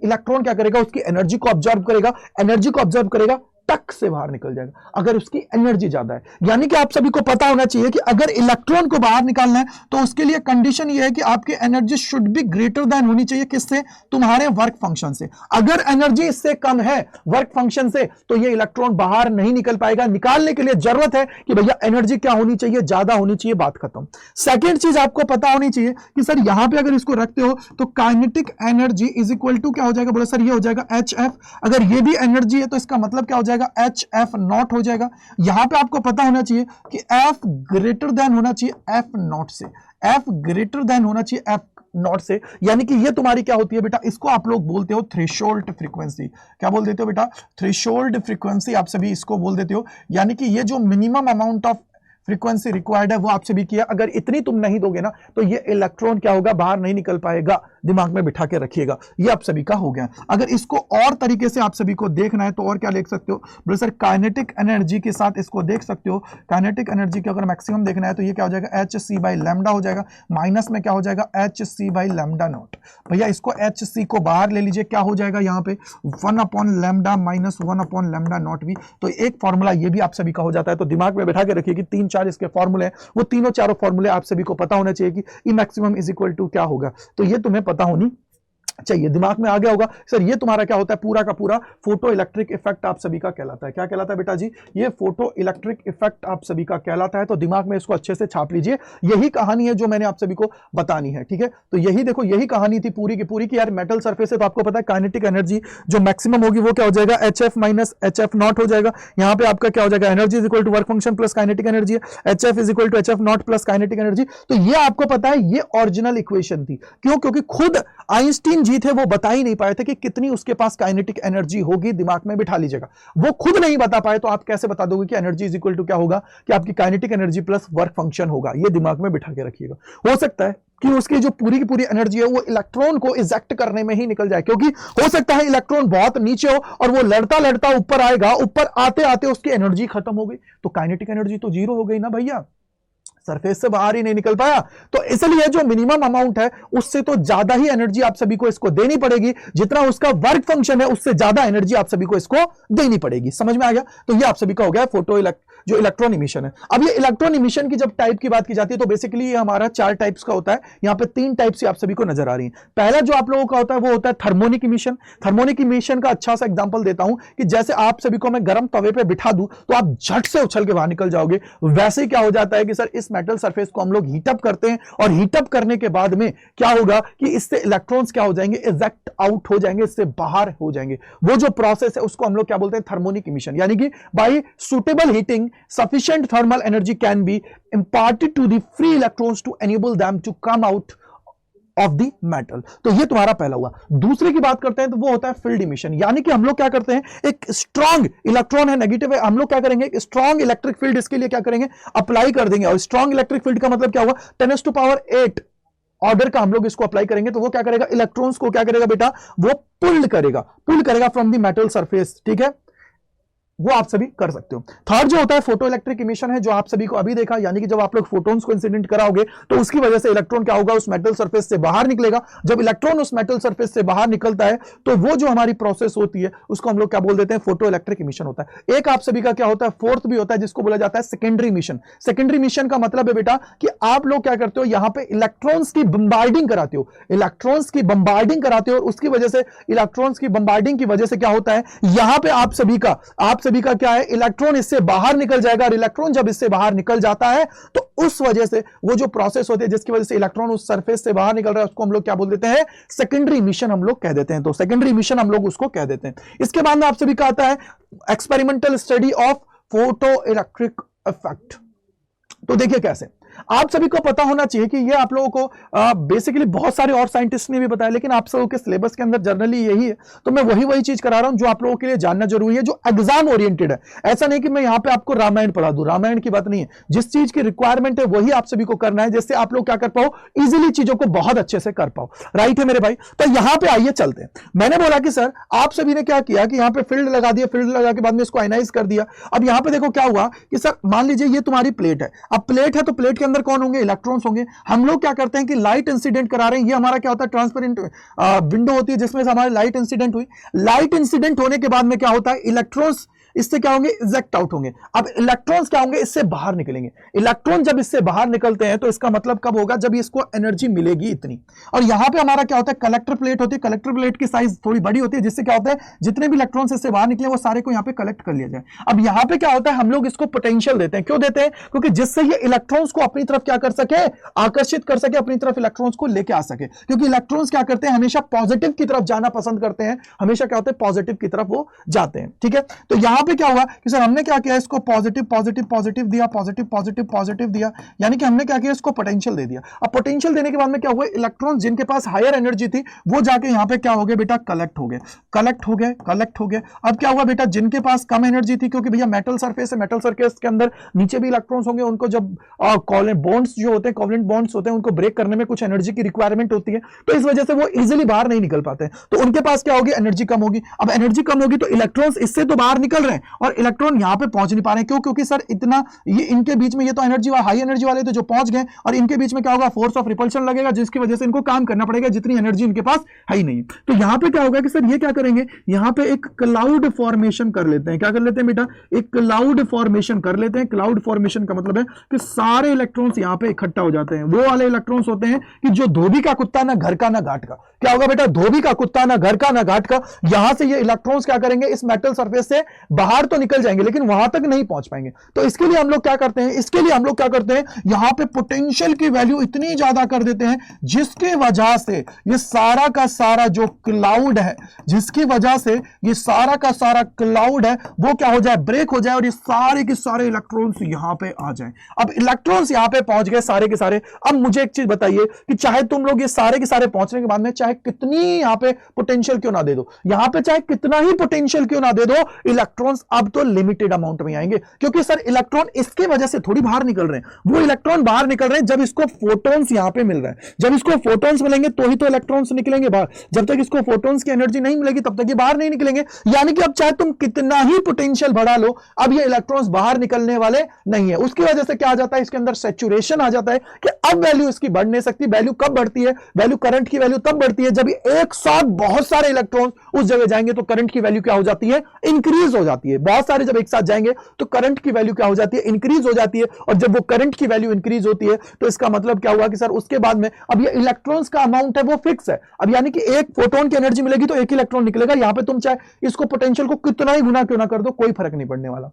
A: इलेक्ट्रॉन क्या करेगा? उसकी एनर्जी को ऑब्जर्व करेगा, एनर्जी को ऑब्जर्व करेगा, टक से बाहर निकल जाएगा अगर उसकी एनर्जी ज्यादा है। यानी कि आप सभी को पता होना चाहिए कि अगर इलेक्ट्रॉन को बाहर निकालना है तो उसके लिए कंडीशन यह है कि आपकी energy should be greater than होनी चाहिए किससे? तुम्हारे वर्क फंक्शन से। अगर एनर्जी इससे कम है वर्क फंक्शन से तो ये इलेक्ट्रॉन बाहर नहीं निकल पाएगा। निकालने के लिए जरूरत है कि भैया एनर्जी क्या होनी चाहिए? ज्यादा होनी चाहिए। बात खत्म। सेकेंड चीज आपको पता होनी चाहिए कि सर यहां पर अगर इसको रखते हो तो kinetic energy is equal to क्या हो जाएगा? बोला सर ये हो जाएगा HF। अगर ये भी एनर्जी है तो इसका मतलब क्या हो जाएगा? HF नॉट हो जाएगा। यहां पे आपको पता होना चाहिए कि F ग्रेटर देन होना चाहिए F नॉट से। F ग्रेटर देन होना चाहिए F नॉट से। यानी कि ये तुम्हारी क्या होती है बेटा? इसको आप लोग बोलते हो थ्रेशोल्ड फ्रीक्वेंसी। क्या बोल देते हो बेटा? थ्रेशोल्ड फ्रीक्वेंसी आप सभी इसको बोल देते हो। यानी कि ये जो minimum amount of frequency required है वो आपसे भी किया। अगर इतनी तुम नहीं दोगे ना तो ये इलेक्ट्रॉन क्या होगा? बाहर नहीं निकल पाएगा। दिमाग में बिठा के रखिएगा। ये आप सभी का हो गया। अगर इसको और तरीके से आप सभी को देखना है तो और क्या लिख सकते हो? बोले सर काइनेटिक एनर्जी के साथ इसको देख सकते हो। काइनेटिक एनर्जी का अगर मैक्सिमम देखना है तो ये क्या हो जाएगा? HC बाई लैम्डा हो जाएगा। माइनस में क्या हो जाएगा? HC by lambda naught. भैया इसको HC को बाहर ले लीजिए। क्या हो जाएगा यहाँ पे? 1 upon lambda minus 1 upon lambda naught भी। तो एक फॉर्मूला ये भी आप सभी का हो जाता है। तो दिमाग में बैठा के रखिए कि 3-4 इसके फॉर्मूले हैं। वो तीनों चारों फॉर्मूले आप सभी को पता होना चाहिए कि E maximum is equal to क्या होगा। तो ये तुम्हें पता होनी चाहिए। दिमाग में आ गया होगा। सर ये तुम्हारा क्या होता है? पूरा का पूरा फोटो इलेक्ट्रिक इफेक्ट आप सभी का कहलाता है। क्या कहलाता है बेटा जी? ये फोटो इलेक्ट्रिक इफेक्ट आप सभी का कहलाता है। तो दिमाग में इसको अच्छे से छाप लीजिए। यही कहानी है जो मैंने आप सभी को बतानी है। ठीक है, तो यही देखो, यही कहानी थी पूरी की पूरी कि यार मेटल सरफेस है तो आपको पता है काइनेटिक एनर्जी जो मैक्सिमम होगी वो क्या हो जाएगा? HF माइनस HF नॉट हो जाएगा। यहां पे आपका क्या हो जाएगा? Energy is equal to work function plus kinetic energy है। HF is equal to HF naught plus kinetic energy. तो ये आपको पता है ये ओरिजिनल इक्वेशन थी। क्यों? क्योंकि खुद आइंस्टीन जी थे वो बता ही नहीं पाए थे कि कितनी उसके पास काइनेटिक एनर्जी होगी। दिमाग में बिठा लीजिएगा। वो खुद नहीं बता पाए तो आप कैसे बता दोगे कि एनर्जी इज इक्वल टू क्या होगा? कि आपकी kinetic energy plus work function होगा। ये दिमाग में बिठा के रखिएगा। हो सकता है कि उसकी जो पूरी की पूरी एनर्जी है वो इलेक्ट्रॉन को इजेक्ट करने में ही निकल जाए, क्योंकि हो सकता है इलेक्ट्रॉन बहुत नीचे हो और वो लड़ता लड़ता ऊपर आएगा, ऊपर आते आते उसकी एनर्जी खत्म हो गई तो काइनेटिक एनर्जी तो जीरो हो गई ना भैया, सरफेस से बाहर ही नहीं निकल पाया। तो इसलिए जो मिनिमम अमाउंट है उससे तो ज्यादा ही एनर्जी आप सभी को इसको देनी पड़ेगी। जितना उसका वर्क फंक्शन है उससे ज्यादा एनर्जी आप सभी को इसको देनी पड़ेगी। समझ में आ गया? तो ये आप सभी का हो गया फोटो जो इलेक्ट्रॉन इमिशन है। अब ये इलेक्ट्रॉन इमिशन की जब टाइप की बात की जाती है तो बेसिकली ये हमारा 4 टाइप्स का होता है। यहां पे 3 टाइप से आप सभी को नजर आ रही है। पहला जो आप लोगों का होता है वो होता है थर्मोनिक इमिशन। थर्मोनिक इमिशन का अच्छा सा एग्जांपल देता हूं कि जैसे आप सभी को मैं गर्म तवे पे बिठा दूं तो आप झट से उछल के बाहर निकल जाओगे। वैसे ही क्या हो जाता है कि सर इस मेटल सरफेस को हम लोग हीटअप करते हैं और हीटअप करने के बाद में क्या होगा कि इससे इलेक्ट्रॉन्स क्या हो जाएंगे? इजेक्ट आउट हो जाएंगे, इससे बाहर हो जाएंगे। वो जो प्रोसेस है उसको हम लोग क्या बोलते हैं? Thermionic emission. यानी कि bye suitable heating sufficient thermal energy can be imparted to the free electrons to enable them to come out of the metal। तो ये तुम्हारा पहला हुआ। दूसरे की बात करते हैं तो वो होता है फील्ड इमिशन। यानी कि हम लोग क्या करते हैं, एक स्ट्रॉन्ग इलेक्ट्रॉन है नेगेटिव है, हम लोग क्या करेंगे? एक स्ट्रॉन्ग इलेक्ट्रिक फील्ड इसके लिए क्या करेंगे? अप्लाई कर देंगे। और स्ट्रॉन्ग इलेक्ट्रिक फील्ड का मतलब क्या हुआ? 10⁸ ऑर्डर का हम लोग इसको अप्लाई करेंगे तो वो क्या करेगा? इलेक्ट्रॉन्स को क्या करेगा बेटा? वो पुल करेगा फ्रॉम द मेटल सरफेस। ठीक है, वो आप सभी कर सकते हो। थर्ड जो होता है फोटो इलेक्ट्रिक इमिशन है, जो आप सभी को अभी देखा, यानी कि जब आप लोग फोटोन्स को इंसिडेंट कराओगे तो उसकी वजह से इलेक्ट्रॉन क्या होगा, उस मेटल सरफेस से बाहर निकलेगा। जब इलेक्ट्रॉन उस मेटल सरफेस से बाहर निकलता है तो वो जो हमारी प्रोसेस होती है उसको हम लोग क्या बोल देते हैं, फोटो इलेक्ट्रिक इमिशन होता है। एक आप सभी का क्या होता है, फोर्थ भी होता है, जिसको बोला जाता है सेकेंडरी इमिशन। सेकेंडरी इमिशन का मतलब है बेटा कि आप लोग क्या करते हो, यहां पे इलेक्ट्रॉन्स की बम्बार्डिंग कराते हो, इलेक्ट्रॉन्स की बम्बार्डिंग कराते हो, और उसकी वजह से इलेक्ट्रॉन्स की बम्बार्डिंग की वजह से क्या होता है, यहां पे आप सभी का क्या है, इलेक्ट्रॉन इससे बाहर निकल जाएगा, और इलेक्ट्रॉन जब इससे बाहर निकल जाता है तो उस वजह से वो जो प्रोसेस होती है जिसकी वजह से इलेक्ट्रॉन उस सरफेस से बाहर निकल रहा है उसको हम लोग क्या बोल देते हैं, सेकेंडरी इमिशन हम लोग कह देते हैं। तो सेकेंडरी इमिशन हम लोग उसको कह देते हैं। इसके बाद में आप सभी का आता है experimental study of photo electric effect. तो देखिए कैसे, आप सभी को पता होना चाहिए कि ये आप लोगों को बेसिकली बहुत सारे और साइंटिस्ट ने भी बताया, लेकिन आप सबों के सिलेबस के अंदर जनरली यही है, तो मैं वही चीज करा रहा हूं जो आप लोगों के लिए जानना जरूरी है, जो एग्जाम ओरिएंटेड है। ऐसा नहीं कि मैं यहां पे आपको रामायण पढ़ा दूं, रामायण की बात नहीं है। जिस चीज की रिक्वायरमेंट है वही आप सभी को करना है, जिससे आप लोग क्या कर पाओ, इजिली चीजों को बहुत अच्छे से कर पाओ। राइट है मेरे भाई। तो यहां पे आइए चलते हैं। मैंने बोला कि सर आप सभी ने क्या किया कि यहां पे फील्ड लगा दिया, फील्ड लगा के बाद में इसको आयनाइज कर दिया। अब यहां पे देखो क्या हुआ कि सर मान लीजिए ये तुम्हारी प्लेट है। अब प्लेट है तो प्लेट के अंदर कौन होंगे, इलेक्ट्रॉन्स होंगे। हम लोग क्या करते हैं कि लाइट इंसिडेंट करा रहे हैं, ये हमारा क्या होता है, ट्रांसपेरेंट विंडो होती है जिसमें से हमारी लाइट इंसिडेंट हुई। लाइट इंसिडेंट होने के बाद में क्या होता है, इलेक्ट्रॉन्स इससे क्या होंगे, इजेक्ट आउट होंगे। अब इलेक्ट्रॉन्स क्या होंगे, इससे बाहर निकलेंगे। इलेक्ट्रॉन जब इससे बाहर निकलते हैं तो इसका मतलब कब होगा, जब इसको एनर्जी मिलेगी इतनी। और यहां पे हमारा क्या होता है, कलेक्टर प्लेट होती है। कलेक्टर प्लेट की साइज थोड़ी बड़ी होती है, जिससे क्या होता है, जितने भी इलेक्ट्रॉन्स इससे बाहर निकले वो सारे को यहां पे कलेक्ट कर लिया जाए। अब यहां पे क्या होता है, हम लोग इसको पोटेंशियल देते हैं। क्यों देते हैं, क्योंकि जिससे ये इलेक्ट्रॉन्स को अपनी तरफ क्या कर सके, आकर्षित कर सके, अपनी तरफ इलेक्ट्रॉन्स को लेके आ सके। क्योंकि इलेक्ट्रॉन्स क्या करते हैं, हमेशा पॉजिटिव की तरफ जाना पसंद करते हैं, हमेशा क्या होता है, पॉजिटिव की तरफ वो जाते हैं। ठीक है, तो यहां पे क्या हुआ कि सर हमने क्या किया, इसको पॉजिटिव पॉजिटिव पॉजिटिव दिया, पॉजिटिव पॉजिटिव पॉजिटिव दिया, यानी कि हमने क्या किया, इसको पोटेंशियल दे दिया। अब पोटेंशियल देने के बाद में क्या हुआ, इलेक्ट्रॉन जिनके पास हायर एनर्जी थी वो जाके यहां पे क्या हो गए बेटा, कलेक्ट हो गए, कलेक्ट हो गए, कलेक्ट हो गए। अब क्या हुआ बेटा, जिनके पास कम एनर्जी थी, क्योंकि भैया मेटल सरफेस है, मेटल सरफेस के अंदर नीचे भी इलेक्ट्रॉन्स होंगे, उनको जब बॉन्ड्स जो होते हैं, कोवलेंट बॉन्ड्स होते हैं, उनको ब्रेक करने में कुछ एनर्जी की रिक्वायरमेंट होती है, तो इस वजह से वो इजीली बाहर नहीं निकल पाते हैं। तो उनके पास क्या होगी, एनर्जी कम होगी। अब एनर्जी कम होगी तो इलेक्ट्रॉन्स इससे तो बाहर निकल रहे हैं और इलेक्ट्रॉन यहां पे पहुंच नहीं पा रहे हैं। क्यों, क्योंकि सर इतना ये इनके बीच में, ये तो एनर्जी हाई एनर्जी वाले थे जो पहुंच गए, और इनके बीच में क्या होगा, फोर्स ऑफ रिपल्शन लगेगा, जिसकी वजह से इनको काम करना पड़ेगा, जितनी एनर्जी इनके पास है ही नहीं। तो यहां पे क्या होगा कि सर ये क्या करेंगे, यहां पे एक क्लाउड फॉर्मेशन कर लेते हैं। क्या कर लेते हैं बेटा, एक क्लाउड फॉर्मेशन कर लेते हैं। क्लाउड फॉर्मेशन का मतलब है कि सारे इलेक्ट्रॉन्स यहां पे इकट्ठा हो जाते हैं। वो वाले इलेक्ट्रॉन्स होते हैं कि जो धोबी का कुत्ता ना घर का ना घाट का। क्या होगा बेटा, धोबी का कुत्ता ना घर का ना घाट का। यहां से ये इलेक्ट्रॉन्स क्या करेंगे, इस मेटल सरफेस से बाहर तो निकल जाएंगे लेकिन वहां तक नहीं पहुंच पाएंगे। तो इसके लिए हम लोग क्या करते हैं, इसके लिए हम लोग क्या करते हैं, यहां पे पोटेंशियल की वैल्यू इतनी ज्यादा कर देते हैं जिसके वजह से ये सारा का सारा जो क्लाउड है, जिसकी वजह से ये सारा का सारा क्लाउड है वो क्या हो जाए, ब्रेक हो जाए, और ये सारे के सारे इलेक्ट्रॉन्स यहां पे आ जाएं। अब इलेक्ट्रॉन्स यहां पे पहुंच गए सारे के सारे। अब मुझे एक चीज बताइए कि चाहे तुम लोग ये सारे के सारे पहुंचने के बाद में चाहे कितनी यहां पे पोटेंशियल क्यों ना दे दो, यहां पे चाहे कितना ही पोटेंशियल क्यों ना दे दो, इलेक्ट्रॉन्स अब तो लिमिटेड अमाउंट में आएंगे। क्योंकि सर इलेक्ट्रॉन इसके वजह से थोड़ी बाहर निकल रहे हैं, वो इलेक्ट्रॉन बाहर निकल रहे हैं जब इसको फोटॉन्स यहां पे मिल रहा है। जब इसको फोटॉन्स मिलेंगे तो ही तो इलेक्ट्रॉन्स निकलेंगे बाहर। जब तक इसको फोटॉन्स की एनर्जी नहीं मिलेगी तब तक ये बाहर नहीं निकलेंगे। यानी कि अब चाहे तुम कितना ही पोटेंशियल बढ़ा लो, अब ये इलेक्ट्रॉन्स बाहर निकलने वाले नहीं है। उसकी वजह से क्या आ जाता है, इसके अंदर सैचुरेशन आ जाता है कि अब वैल्यू इसकी बढ़ नहीं सकती। वैल्यू कब बढ़ती है, वैल्यू करंट की वैल्यू तब बढ़ती है जब एक साथ बहुत सारे इलेक्ट्रॉन्स उस जगह जाएंगे तो करंट की वैल्यू क्या हो जाती है, इंक्रीज हो जाती है। बहुत सारे जब एक साथ जाएंगे तो करंट की वैल्यू क्या हो जाती है, इंक्रीज हो जाती है। और जब वो करंट की वैल्यू इंक्रीज होती है तो इसका मतलब क्या हुआ कि सर उसके बाद में अब ये इलेक्ट्रॉन्स का अमाउंट है वो फिक्स है। अब यानी कि एक फोटोन की एनर्जी मिलेगी तो एक ही इलेक्ट्रॉन निकलेगा। यहां पे तुम चाहे इसको पोटेंशियल को कितना ही गुना क्यों ना कर दो, कोई फर्क नहीं पड़ने वाला।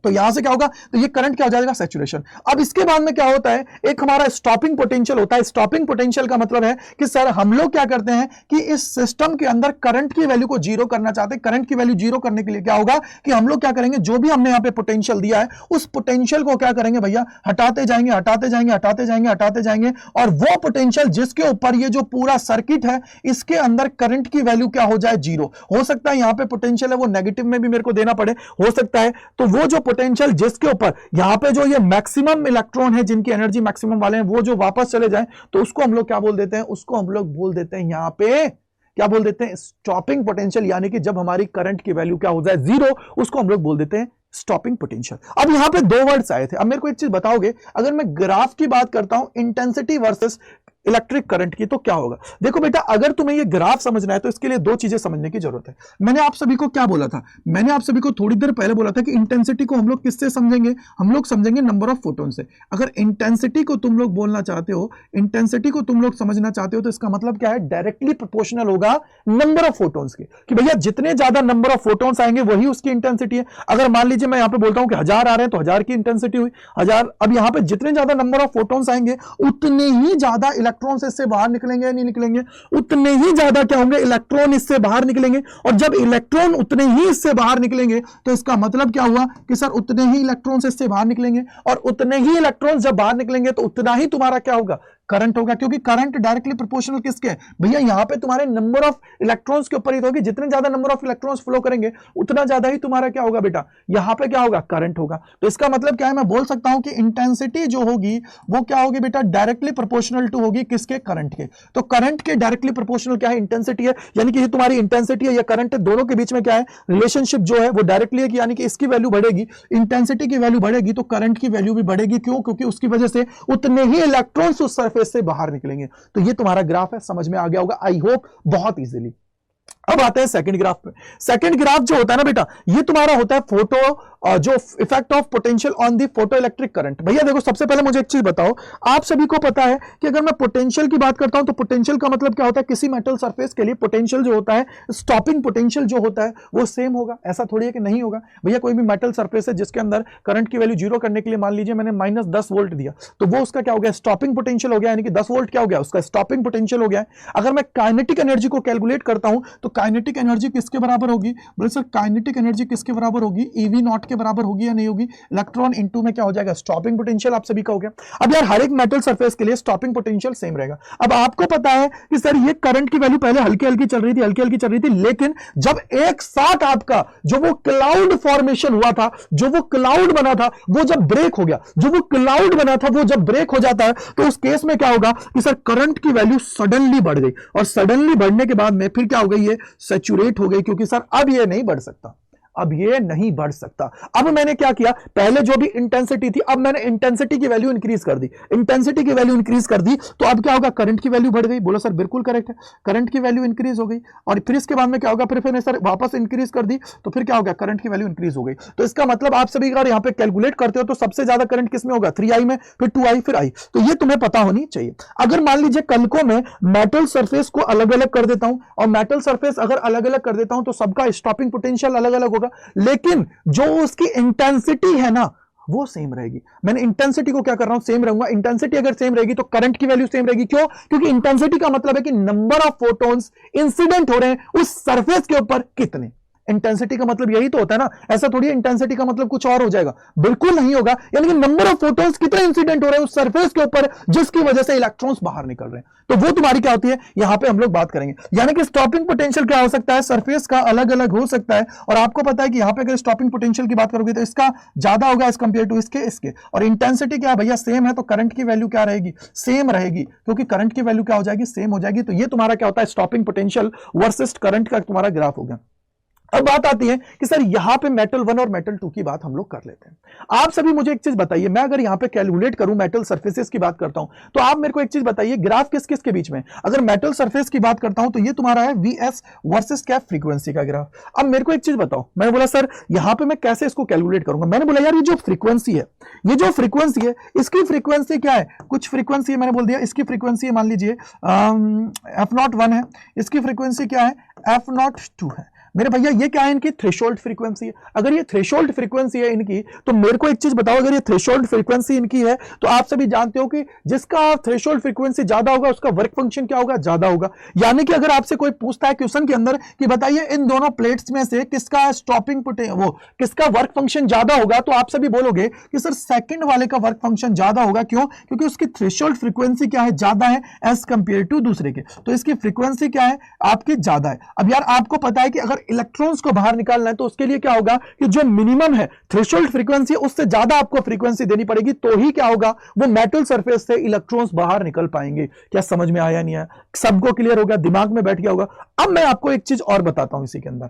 A: तो यहां से क्या होगा, तो ये करंट क्या हो जाएगा, सैचुरेशन। अब इसके बाद में क्या होता है, एक हमारा स्टॉपिंग पोटेंशियल होता है। स्टॉपिंग पोटेंशियल का मतलब है कि सर हम लोग क्या करते हैं कि इस सिस्टम के अंदर करंट की वैल्यू को जीरो करना चाहते हैं। करंट की वैल्यू जीरो करने के लिए क्या होगा कि हम लोग क्या करेंगे, जो भी हमने यहां पे पोटेंशियल दिया है उस पोटेंशियल को क्या करेंगे भैया, हटाते जाएंगे हटाते जाएंगे हटाते जाएंगे हटाते जाएंगे। और वो पोटेंशियल जिसके ऊपर ये जो पूरा सर्किट है इसके अंदर करंट की वैल्यू क्या हो जाए, जीरो। हो सकता है यहां पे पोटेंशियल है वो नेगेटिव में भी मेरे को देना पड़े, हो सकता है। तो वो जो पोटेंशियल जिसके ऊपर यहां पे जो ये मैक्सिमम इलेक्ट्रॉन है, जिनकी एनर्जी मैक्सिमम वाले हैं, वो जो वापस चले जाएं तो उसको हम लोग क्या बोल देते हैं, उसको हम लोग बोल देते हैं यहां पे क्या बोल देते हैं, स्टॉपिंग पोटेंशियल, यानी कि जब हमारी करंट की वैल्यू क्या हो जाए, जीरो, उसको हम लोग बोल देते हैं स्टॉपिंग पोटेंशियल। अब यहां पे दो वर्ड्स आए थे, अब मेरे को एक चीज बताओगे, अगर मैं ग्राफ की बात करता हूं इंटेंसिटी वर्सेस इलेक्ट्रिक करंट की, तो क्या होगा? देखो बेटा, अगर तुम्हें ये ग्राफ समझना है तो इसके लिए दो चीजें समझने की जरूरत है। मैंने आप सभी को क्या बोला था, मैंने आप सभी को थोड़ी देर पहले बोला था कि इंटेंसिटी को हम लोग किससे समझेंगे, हम लोग समझेंगे नंबर ऑफ फोटोन से। अगर इंटेंसिटी को तुम लोग बोलना चाहते हो, इंटेंसिटी को तुम लोग समझना चाहते हो, तो इसका मतलब क्या है, डायरेक्टली प्रोपोर्शनल होगा नंबर ऑफ फोटोन्स के, कि भैया जितने ज्यादा नंबर ऑफ फोटोन्स आएंगे वही उसकी इंटेंसिटी है। अगर मान लीजिए मैं यहां पे बोलता हूं कि 1000 आ रहे हैं तो 1000 की इंटेंसिटी हुई 1000। अब यहां पे जितने ज्यादा नंबर ऑफ फोटोन्स आएंगे उतने ही ज्यादा इलेक्ट्रॉन्स इससे बाहर निकलेंगे, नहीं निकलेंगे, उतने ही ज्यादा क्या होंगे, इलेक्ट्रॉन इससे बाहर निकलेंगे। और जब इलेक्ट्रॉन उतने ही इससे बाहर निकलेंगे तो इसका मतलब क्या हुआ कि सर उतने ही इलेक्ट्रॉन इससे बाहर निकलेंगे, और उतने ही इलेक्ट्रॉन जब बाहर निकलेंगे तो उतना ही तुम्हारा क्या होगा, करंट होगा, क्योंकि करंट डायरेक्टली प्रोपोर्शनल किसके है भैया, यहां पे तुम्हारे नंबर ऑफ इलेक्ट्रॉन्स के ऊपर ही होगी। जितने ज्यादा नंबर ऑफ इलेक्ट्रॉन्स फ्लो करेंगे उतना ज्यादा ही तुम्हारा क्या होगा बेटा, यहां पे क्या होगा, करंट होगा। तो इसका मतलब क्या है, मैं बोल सकता हूं कि इंटेंसिटी जो होगी वो क्या होगी बेटा, डायरेक्टली प्रोपोर्शनल टू होगी किसके, करंट के। तो करंट के डायरेक्टली प्रोपोर्शनल क्या है, इंटेंसिटी है, यानी कि ये तुम्हारी इंटेंसिटी है या करंट है, दोनों के बीच में क्या है, रिलेशनशिप जो है वो डायरेक्टली है, यानी कि इसकी वैल्यू बढ़ेगी, इंटेंसिटी की वैल्यू बढ़ेगी तो करंट की वैल्यू भी बढ़ेगी। क्यों? क्योंकि उसकी वजह से उतने ही इलेक्ट्रॉन्स उस सरफेस से बाहर निकलेंगे। तो ये तुम्हारा ग्राफ है, समझ में आ गया होगा आई होप, बहुत इजीली। अब आते हैं सेकंड ग्राफ पे। सेकंड ग्राफ जो होता है ना बेटा, ये तुम्हारा होता है फोटो जो effect of potential on the photo electric current. भैया देखो, सबसे पहले मुझे एक चीज बताओ, आप सभी को पता है कि अगर मैं पोटेंशियल की बात करता हूं तो पोटेंशियल का मतलब क्या होता है, किसी मेटल सरफेस के लिए पोटेंशियल जो होता है, स्टॉपिंग पोटेंशियल जो होता है वो सेम होगा। ऐसा थोड़ी है कि नहीं होगा। भैया कोई भी मेटल सरफेस है जिसके अंदर करंट की वैल्यू जीरो करने के लिए मान लीजिए मैंने -10 वोल्ट दिया, तो वो उसका क्या हो गया, स्टॉपिंग पोटेंशियल हो गया, यानी कि 10 वोल्ट क्या हो गया, उसका स्टॉपिंग पोटेंशियल हो गया। अगर मैं काइनेटिक एनर्जी को कैलकुलेट करता हूं तो काइनेटिक एनर्जी किसके बराबर होगी, बोले सर काइनेटिक एनर्जी किसके बराबर होगी, EV नॉट के बराबर होगी या नहीं होगी, इलेक्ट्रॉन इनटू में क्या हो जाएगा, स्टॉपिंग पोटेंशियल। आप सभी का हो गया। अब यार हर एक मेटल सरफेस के लिए स्टॉपिंग पोटेंशियल सेम रहेगा। अब आपको पता है कि सर ये करंट की वैल्यू पहले हल्की हल्की चल रही थी, लेकिन जब एक साथ आपका जो वो क्लाउड फॉर्मेशन हुआ था, जो वो क्लाउड बना था, वो जब ब्रेक हो गया, जो वो क्लाउड बना था वो जब ब्रेक हो जाता है तो उस केस में क्या होगा कि सर करंट की वैल्यू सडनली बढ़ गई, और सडनली बढ़ने के बाद में फिर क्या हो गई, ये सैचुरेट हो गई, क्योंकि सर अब ये नहीं बढ़ सकता, अब ये नहीं बढ़ सकता। अब मैंने क्या किया, पहले जो भी इंटेंसिटी थी, अब मैंने इंटेंसिटी की वैल्यू इंक्रीज कर दी, इंटेंसिटी की वैल्यू इंक्रीज कर दी, तो अब क्या होगा, करंट की वैल्यू बढ़ गई। बोलो सर बिल्कुल करेक्ट है, करंट की वैल्यू इंक्रीज हो गई, और फिर इसके बाद में क्या होगा, फिर सर वापस इंक्रीज कर दी, तो फिर क्या हो गया, करंट की वैल्यू इंक्रीज हो गई। तो इसका मतलब आप सभी अगर यहां पे कैलकुलेट करते हो तो सबसे ज्यादा करंट किसमें होगा, 3I में, फिर 2I, फिर I। तो ये तुम्हें पता होनी चाहिए। अगर मान लीजिए कल को मैं मेटल सरफेस को अलग अलग कर देता हूं, और मेटल सरफेस अगर अलग अलग कर देता हूं तो सबका स्टॉपिंग पोटेंशियल अलग अलग होगा, लेकिन जो उसकी इंटेंसिटी है ना वो सेम रहेगी। मैंने इंटेंसिटी को क्या कर रहा हूं, सेम रहूंगा। इंटेंसिटी अगर सेम रहेगी तो करंट की वैल्यू सेम रहेगी। क्यों? क्योंकि इंटेंसिटी का मतलब है कि नंबर ऑफ फोटॉन्स इंसिडेंट हो रहे हैं उस सरफेस के ऊपर कितने। इंटेंसिटी का मतलब यही तो होता है ना, ऐसा थोड़ी इंटेंसिटी का मतलब कुछ और हो जाएगा, बिल्कुल नहीं होगा। यानी कि नंबर ऑफ फोटॉन्स कितने इंसिडेंट हो रहे हैं उस सरफेस के ऊपर जिसकी वजह से इलेक्ट्रॉन्स बाहर निकल रहे हैं, तो वो तुम्हारी क्या होती है, यहां पे हम लोग बात करेंगे। यानी कि स्टॉपिंग पोटेंशियल क्या हो सकता है, सरफेस का अलग अलग हो सकता है। और आपको पता है कि यहां पे अगर स्टॉपिंग पोटेंशियल की बात करोगे तो इसका ज्यादा होगा एज कंपेयर टू इसके। और इंटेंसिटी क्या है भैया, सेम है, तो करंट की वैल्यू क्या रहेगी, सेम रहेगी, क्योंकि करंट की वैल्यू क्या हो जाएगी, सेम हो जाएगी। तो ये तुम्हारा क्या होता है, स्टॉपिंग पोटेंशियल वर्सेस करंट का तुम्हारा ग्राफ हो गया। अब बात आती है कि सर यहां पे मेटल 1 और मेटल 2 की बात हम लोग कर लेते हैं। आप सभी मुझे एक चीज बताइए, मैं अगर यहां पे कैलकुलेट करूं, मेटल सरफेसेस की बात करता हूं, तो आप मेरे को एक चीज बताइए, ग्राफ किस किस के बीच में। अगर मेटल सरफेस की बात करता हूं तो ये तुम्हारा है VS वर्सेस क्या, फ्रीक्वेंसी का ग्राफ। अब मेरे को एक चीज बताओ, मैंने बोला सर यहां पे मैं कैसे इसको कैलकुलेट करूंगा। मैंने बोला यार ये जो फ्रीक्वेंसी है, ये जो फ्रीक्वेंसी है, इसकी फ्रीक्वेंसी क्या है, कुछ फ्रीक्वेंसी है, मैंने बोल दिया इसकी फ्रीक्वेंसी मान लीजिए f01 है, इसकी फ्रीक्वेंसी क्या है, f02 है। मेरे भैया ये क्या है, इनकी थ्रेशोल्ड फ्रीक्वेंसी है। अगर ये थ्रेशोल्ड फ्रीक्वेंसी है इनकी, तो मेरे को एक चीज बताओ, अगर ये थ्रेशोल्ड फ्रीक्वेंसी इनकी है तो आप सभी जानते हो कि जिसका थ्रेशोल्ड फ्रीक्वेंसी ज्यादा होगा उसका वर्क फंक्शन क्या होगा, ज्यादा होगा। यानी कि अगर आपसे कोई पूछता है क्वेश्चन के अंदर कि बताइए इन दोनों प्लेट्स में से किसका स्टॉपिंग वो किसका वर्क फंक्शन ज्यादा होगा, तो आप सभी बोलोगे कि सर सेकंड वाले का वर्क फंक्शन ज्यादा होगा। क्यों? क्योंकि उसकी थ्रेशोल्ड फ्रीक्वेंसी क्या है, ज्यादा है एज कंपेयर टू दूसरे के, तो इसकी फ्रीक्वेंसी क्या है आपकी, ज्यादा है। अब यार आपको पता है कि अगर इलेक्ट्रॉन्स को बाहर निकालना है तो उसके लिए क्या होगा कि जो मिनिमम है थ्रेशोल्ड फ्रीक्वेंसी उससे ज्यादा आपको फ्रीक्वेंसी देनी पड़ेगी, तो ही क्या होगा वो मेटल सरफेस से इलेक्ट्रॉन्स बाहर निकल पाएंगे। क्या समझ में आया नहीं आया? सबको क्लियर हो गया, दिमाग में बैठ गया होगा। अब मैं आपको एक चीज और बताता हूं इसी के अंदर,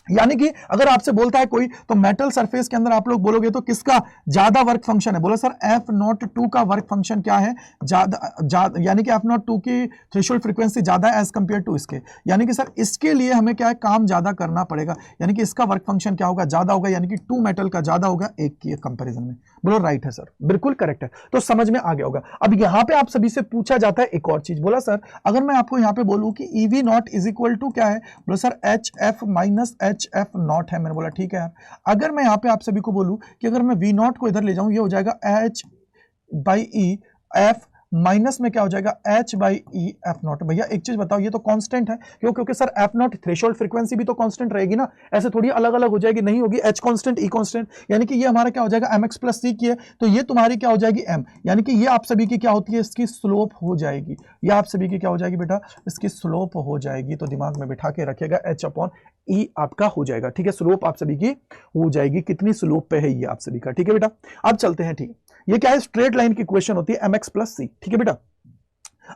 A: यानी कि अगर आपसे बोलता है कोई तो मेटल सरफेस के अंदर आप लोग बोलोगे तो किसका ज्यादा वर्क फंक्शन है? बोलो सर F02 का वर्क फंक्शन क्या है? ज्यादा यानी कि F02 की थ्रेशोल्ड फ्रीक्वेंसी ज्यादा है एज कंपेयर टू इसके, यानी कि सर इसके लिए हमें क्या है काम ज्यादा करना पड़ेगा, यानी कि इसका वर्क फंक्शन क्या होगा? ज्यादा होगा, यानी कि 2 मेटल का ज्यादा होगा एक की कंपेरिजन में। बोलो राइट है सर, बिल्कुल करेक्ट है, तो समझ में आ गया होगा। अब यहां पे आप सभी से पूछा जाता है एक और चीज, बोला सर अगर मैं आपको यहां पे बोलूं कि EV0 इज इक्वल टू क्या है? बोलो सर HF माइनस HF0 है। मैंने बोला ठीक है यार। अगर मैं यहां पे आप सभी को बोलूं कि अगर मैं V0 को इधर ले जाऊं, ये हो जाएगा H/E F माइनस में क्या हो जाएगा H/E F0। भैया एक चीज बताओ, ये तो कांस्टेंट है, क्यों? क्योंकि सर F0 थ्रेशोल्ड फ्रीक्वेंसी भी तो कांस्टेंट रहेगी ना, ऐसे थोड़ी अलग अलग हो जाएगी, नहीं होगी। H कांस्टेंट E कांस्टेंट, यानी कि ये हमारा क्या हो जाएगा mx प्लस C की है, तो ये तुम्हारी क्या हो जाएगी M, यानी कि ये आप सभी की क्या होती है? इसकी स्लोप हो जाएगी। ये आप सभी की क्या हो जाएगी बेटा? इसकी स्लोप हो जाएगी। तो दिमाग में बिठा के रखेगा H/E आपका हो जाएगा, ठीक है। स्लोप आप सभी की हो जाएगी, कितनी स्लोप पे है ये आप सभी का, ठीक है बेटा। अब चलते हैं, ठीक है, ये क्या है? स्ट्रेट लाइन की क्वेश्चन होती है mx प्लस C, ठीक है बेटा।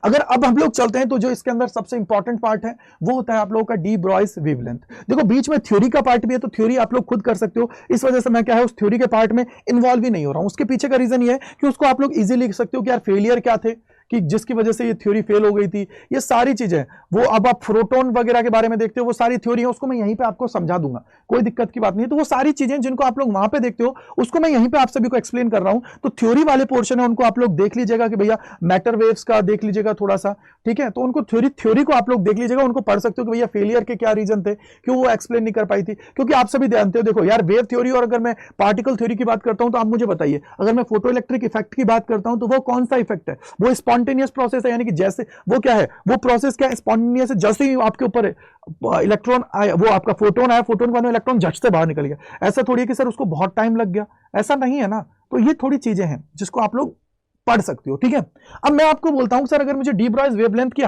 A: अगर अब हम लोग चलते हैं तो जो इसके अंदर सबसे इंपॉर्टेंट पार्ट है वो होता है आप लोगों का डी ब्रॉयस वेवलेंथ। देखो बीच में थ्योरी का पार्ट भी है, तो थ्योरी आप लोग खुद कर सकते हो, इस वजह से मैं क्या है उस थ्योरी के पार्ट में इन्वॉल्व ही नहीं हो रहा हूं। उसके पीछे का रीजन ये है कि उसको आप लोग इजीली लिख सकते हो कि यार फेलियर क्या थे कि जिसकी वजह से ये थ्योरी फेल हो गई थी, ये सारी चीजें वो अब आप प्रोटॉन वगैरह के बारे में देखते हो, वो सारी थ्योरी है, उसको मैं यहीं पे आपको समझा दूंगा, कोई दिक्कत की बात नहीं है। तो वो सारी चीजें जिनको आप लोग वहां पे देखते हो उसको मैं यहीं पे आप सभी को एक्सप्लेन कर रहा हूं। तो थ्योरी वाले पोर्शन है उनको आप लोग देख लीजिएगा कि भैया मैटर वेव्स का देख लीजिएगा थोड़ा सा, ठीक है। तो उनको थ्योरी को आप लोग देख लीजिएगा, उनको पढ़ सकते हो कि भैया फेलियर के क्या रीजन थे, क्यों वो एक्सप्लेन नहीं कर पाई थी। क्योंकि आप सभी जानते हो, देखो यार वेव थ्योरी और अगर मैं पार्टिकल थ्योरी की बात करता हूं तो आप मुझे बताइए, अगर मैं फोटो इलेक्ट्रिक इफेक्ट की बात करता हूं तो वो कौन सा इफेक्ट है? वो स्पॉन्टेनियस प्रोसेस है, यानी कि जैसे वो क्या है, वो प्रोसेस क्या है? स्पॉन्टेनियस है। जैसे ही आपके ऊपर इलेक्ट्रॉन आया, वो आपका फोटोन आया, फोटोन के बाद में इलेक्ट्रॉन झट से बाहर निकल गया। ऐसा थोड़ी है कि सर उसको बहुत टाइम लग गया, ऐसा नहीं है ना। तो ये थोड़ी चीजें हैं जिसको आप लोग पढ़ सकते हो, ठीक है। अब मैं आपको बोलता हूं सर अगर मुझे डी ब्रॉयस वेवलेंथ की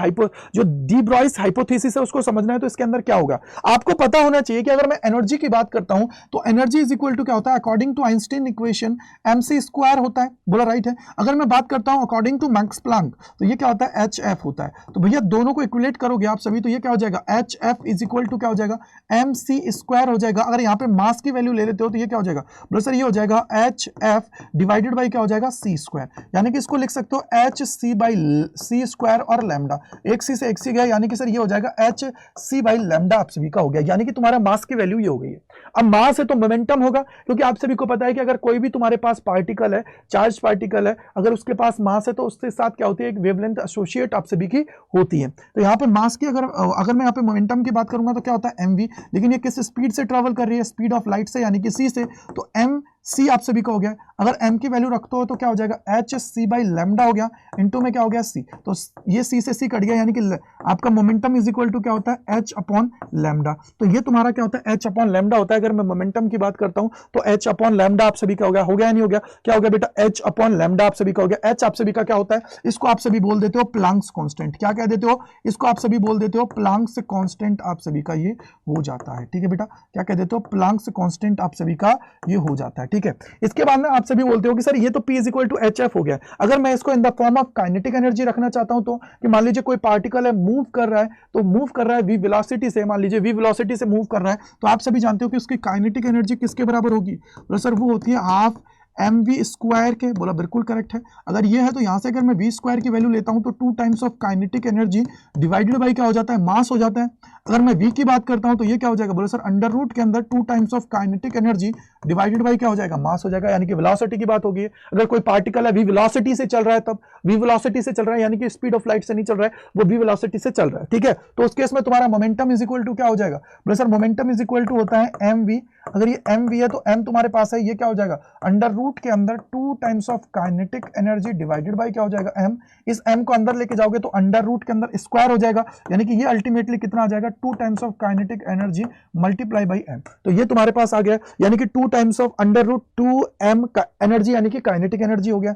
A: जो डी ब्रॉयस हाइपोथेसिस है उसको समझना है तो इसके अंदर क्या होगा आपको पता होना चाहिए कि अगर मैं एनर्जी की बात करता हूं तो एनर्जी इज इक्वल टू क्या होता है? According to Einstein equation mc² होता है। बोला राइट है। अगर मैं बात करता हूं अकॉर्डिंग टू मैक्स प्लैंक तो ये क्या होता है? HF होता है। तो भैया दोनों को इक्विलेट करोगे आप सभी तो ये क्या हो जाएगा? HF इज इक्वल टू क्या हो जाएगा? mc² हो जाएगा। अगर यहाँ पे मास की वैल्यू ले लेते हो तो ये क्या हो जाएगा? बोलो सर ये हो जाएगा HF डिवाइडेड बाई क्या हो जाएगा? c², यानी कि इसको लिख सकते हो HC/c² और लैम्डा, एक सी से एक सी गया, यानी कि सर ये हो जाएगा HC/लैम्डा आप सभी का हो गया, यानी कि तुम्हारा मास की वैल्यू ये हो गई है। अब मास है तो मोमेंटम होगा, क्योंकि आप सभी को पता है कि अगर कोई भी तुम्हारे पास पार्टिकल है, चार्ज पार्टिकल है, अगर उसके पास मास है तो उसके साथ क्या होती है? एक वेवलेंथ एसोसिएट आप सभी की होती है। तो यहाँ पे मास की अगर मैं यहाँ पे मोमेंटम की बात करूंगा तो क्या होता है? mv, लेकिन ये किस स्पीड से ट्रेवल कर रही है? स्पीड ऑफ लाइट से, यानी कि c से, तो mc आप सभी का हो गया। अगर m की वैल्यू रखते हो तो क्या हो जाएगा? HC/लैम्डा हो गया, इंटू में क्या हो गया? c, तो ये c से c कट गया, यानी कि आपका मोमेंटम इज इक्वल टू क्या होता है? H/लैम्डा। तो ये तुम्हारा क्या होता है? H/लैम्डा होता है। अगर मैं मोमेंटम की बात करता हूं तो H/लैम्डा आप सभी का हो गया या नहीं हो गया? क्या हो गया बेटा? H/लैम्डा आप सभी का हो गया। H आप सभी का क्या होता है? इसको आप सभी बोल देते हो प्लांक्स कांस्टेंट। क्या कह देते हो इसको? आप सभी बोल देते हो प्लांक्स कांस्टेंट आप सभी का ये हो जाता है, ठीक है बेटा। क्या कह देते हो? प्लांक्स कांस्टेंट आप सभी का ये हो जाता है, ठीक है। इसके बाद में आप सभी बोलते हो कि सर ये तो P is equal to HF हो गया। अगर मैं इसको in the form of kinetic energy रखना चाहता हूं तो कि मान लीजिए कोई पार्टिकल है मूव कर रहा है, तो मूव कर रहा है v वेलोसिटी से, मान लीजिए v वेलोसिटी से मूव कर रहा है, तो आप सभी जानते हो कि उसकी काइनेटिक एनर्जी किसके बराबर होगी? तो सर वो होती है हाफ mv² के। बोला बिल्कुल करेक्ट है। अगर ये है तो यहां से अगर मैं v² की वैल्यू लेता हूं तो 2 times of kinetic energy divided by क्या हो जाता है? मास हो जाता है। अगर मैं v की बात करता हूं तो ये क्या हो जाएगा? बोलो सर अंडर रूट के अंदर 2 times of kinetic energy divided by क्या हो जाएगा? मास हो जाएगा, यानी कि वेलोसिटी की बात होगी। अगर कोई पार्टिकल है v वेलोसिटी से चल रहा है, तब v वेलोसिटी से चल रहा है, यानी कि स्पीड ऑफ लाइट से नहीं चल रहा है, वो v वेलोसिटी से चल रहा है, ठीक है। तो उस केस में तुम्हारा मोमेंटम इज इक्वल टू क्या हो जाएगा? बोलो sir momentum is equal to होता है mv। अगर ये mv है तो m तुम्हारे पास है, ये क्या हो जाएगा? अंडर रूट के अंदर 2 times of kinetic energy divided by क्या हो जाएगा? m। इस m को अंदर लेके जाओगे तो अंडर रूट के अंदर स्क्वायर हो जाएगा, यानी कि ये अल्टीमेटली कितना आ जाएगा? 2 times of kinetic energy multiply by m। तो ये तुम्हारे पास आ गया, यानी कि 2 times of under root 2m का एनर्जी, यानी कि काइनेटिक एनर्जी हो गया,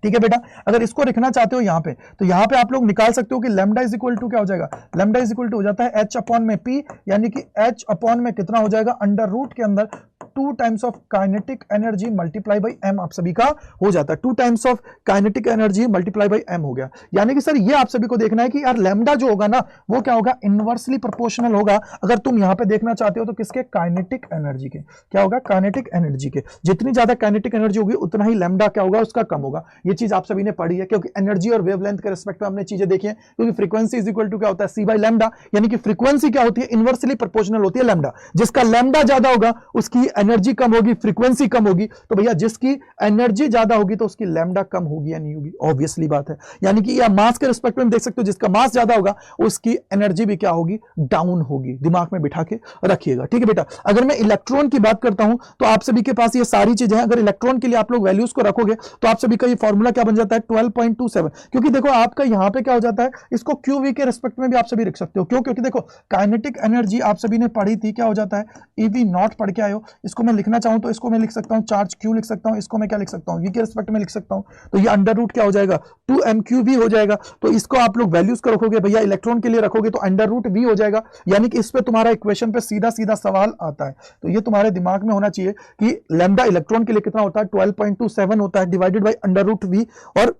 A: ठीक है बेटा। अगर इसको लिखना चाहते हो यहाँ पे, तो यहाँ पे आप लोग निकाल सकते हो कि लैम्डा इज इक्वल टू क्या हो जाएगा, लैम्डा इज इक्वल टू हो जाता है एच अपॉन में पी, यानी कि एच अपॉन में कितना हो जाएगा, अंडर रूट के अंदर 2 times of kinetic energy multiply by M आप सभी का हो जाता है। 2 times of kinetic energy multiply by M हो गया। यानी कि सर ये आप सभी को देखना है कि यार लैम्डा जो होगा ना वो क्या होगा, इनवर्सली प्रोपोर्शनल होगा। अगर तुम यहां पे देखना चाहते हो तो किसके, काइनेटिक एनर्जी के। क्या होगा, काइनेटिक एनर्जी के। जितनी ज्यादा काइनेटिक एनर्जी होगी उतना ही लैम्डा क्या होगा, उसका कम होगा। ये चीज आप सभी ने पढ़ी है, क्योंकि एनर्जी और वेवलेंथ के रिस्पेक्ट में हमने चीजें देखी है। क्योंकि फ्रीक्वेंसी इज इक्वल टू क्या होता है, सी बाई लैम्डा, यानी कि फ्रीक्वेंसी क्या होती है, इनवर्सली प्रोपोर्शनल होती है लैम्डा। जिसका लैम्डा ज्यादा होगा उसकी एनर्जी कम होगी, फ्रीक्वेंसी कम होगी। तो भैया जिसकी एनर्जी ज्यादा होगी तो उसकी लैम्डा कम होगी या नहीं होगी, ऑब्वियसली बात है। यानी कि या मास के रिस्पेक्ट में देख सकते हो, जिसका मास ज्यादा होगा उसकी एनर्जी भी क्या होगी, डाउन होगी। दिमाग में बिठा के रखिएगा, ठीक है बेटा। अगर मैं इलेक्ट्रॉन की बात करता हूं तो आप सभी के पास ये सारी चीजें हैं। अगर इलेक्ट्रॉन के लिए आप लोग वैल्यूज को रखोगे तो आप सभी का ये फॉर्मूला क्या बन जाता है, 12.27। क्योंकि देखो आपका यहां पे क्या हो जाता है, इसको क्यूवी के रिस्पेक्ट में भी आप सभी रख सकते हो। क्यों, क्योंकि देखो काइनेटिक एनर्जी आप सभी ने पढ़ी थी, क्या हो जाता है, ईवी नॉट पढ़ के आए हो। इसको मैं लिखना चाहूं तो इसको मैं लिख सकता हूं चार्ज क्यू लिख सकता हूं, इसको मैं क्या लिख सकता हूं, वी के रिस्पेक्ट में लिख सकता हूं। तो ये अंडर रूट क्या हो जाएगा, 2m³ हो जाएगा। तो इसको आप लोग वैल्यूज को रखोगे भैया, इलेक्ट्रॉन के लिए रखोगे तो अंडर रूट वी हो जाएगा। यानी कि इस पे तुम्हारा इक्वेशन पे सीधा सीधा सवाल आता है। तो ये तुम्हारे दिमाग में होना चाहिए कि लैम्डा इलेक्ट्रॉन के लिए कितना होता है, 12.27 होता है, divided by under root V. और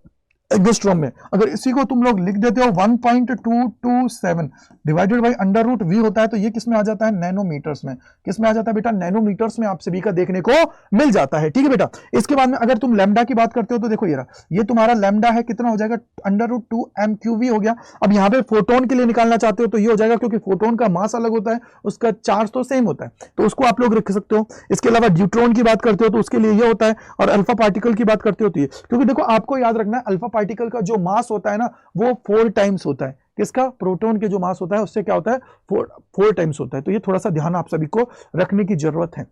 A: एंगस्ट्रॉम में अगर इसी को तुम लोग लिख देते हो 1.227 divided by under root V होता है, तो ये किस में आ जाता है, नैनोमीटर्स में। किस में आ जाता है बेटा, नैनोमीटर्स में आप सभी का देखने को मिल जाता है, ठीक है बेटा। इसके बाद में अगर तुम लैम्डा की बात करते हो तो देखो ये तुम्हारा लैम्डा है, कितना हो जाएगा, अंडर रूट 2m³ हो गया। अब यहाँ पे फोटोन के लिए निकालना चाहते हो तो ये हो जाएगा, क्योंकि फोटोन का मास अलग होता है, उसका चार्ज तो सेम होता है, तो उसको आप लोग रख सकते हो। इसके अलावा ड्यूट्रॉन की बात करते हो तो उसके लिए ये होता है, और अल्फा पार्टिकल की बात करते हो तो ये, क्योंकि देखो आपको याद रखना है अल्फा पार्टिकल का जो मास होता है ना वो 4 टाइम्स होता है। किसका, प्रोटॉन के जो मास होता है उससे क्या होता है, 4 टाइम्स होता है। तो ये थोड़ा सा ध्यान आप सभी को रखने की जरूरत है।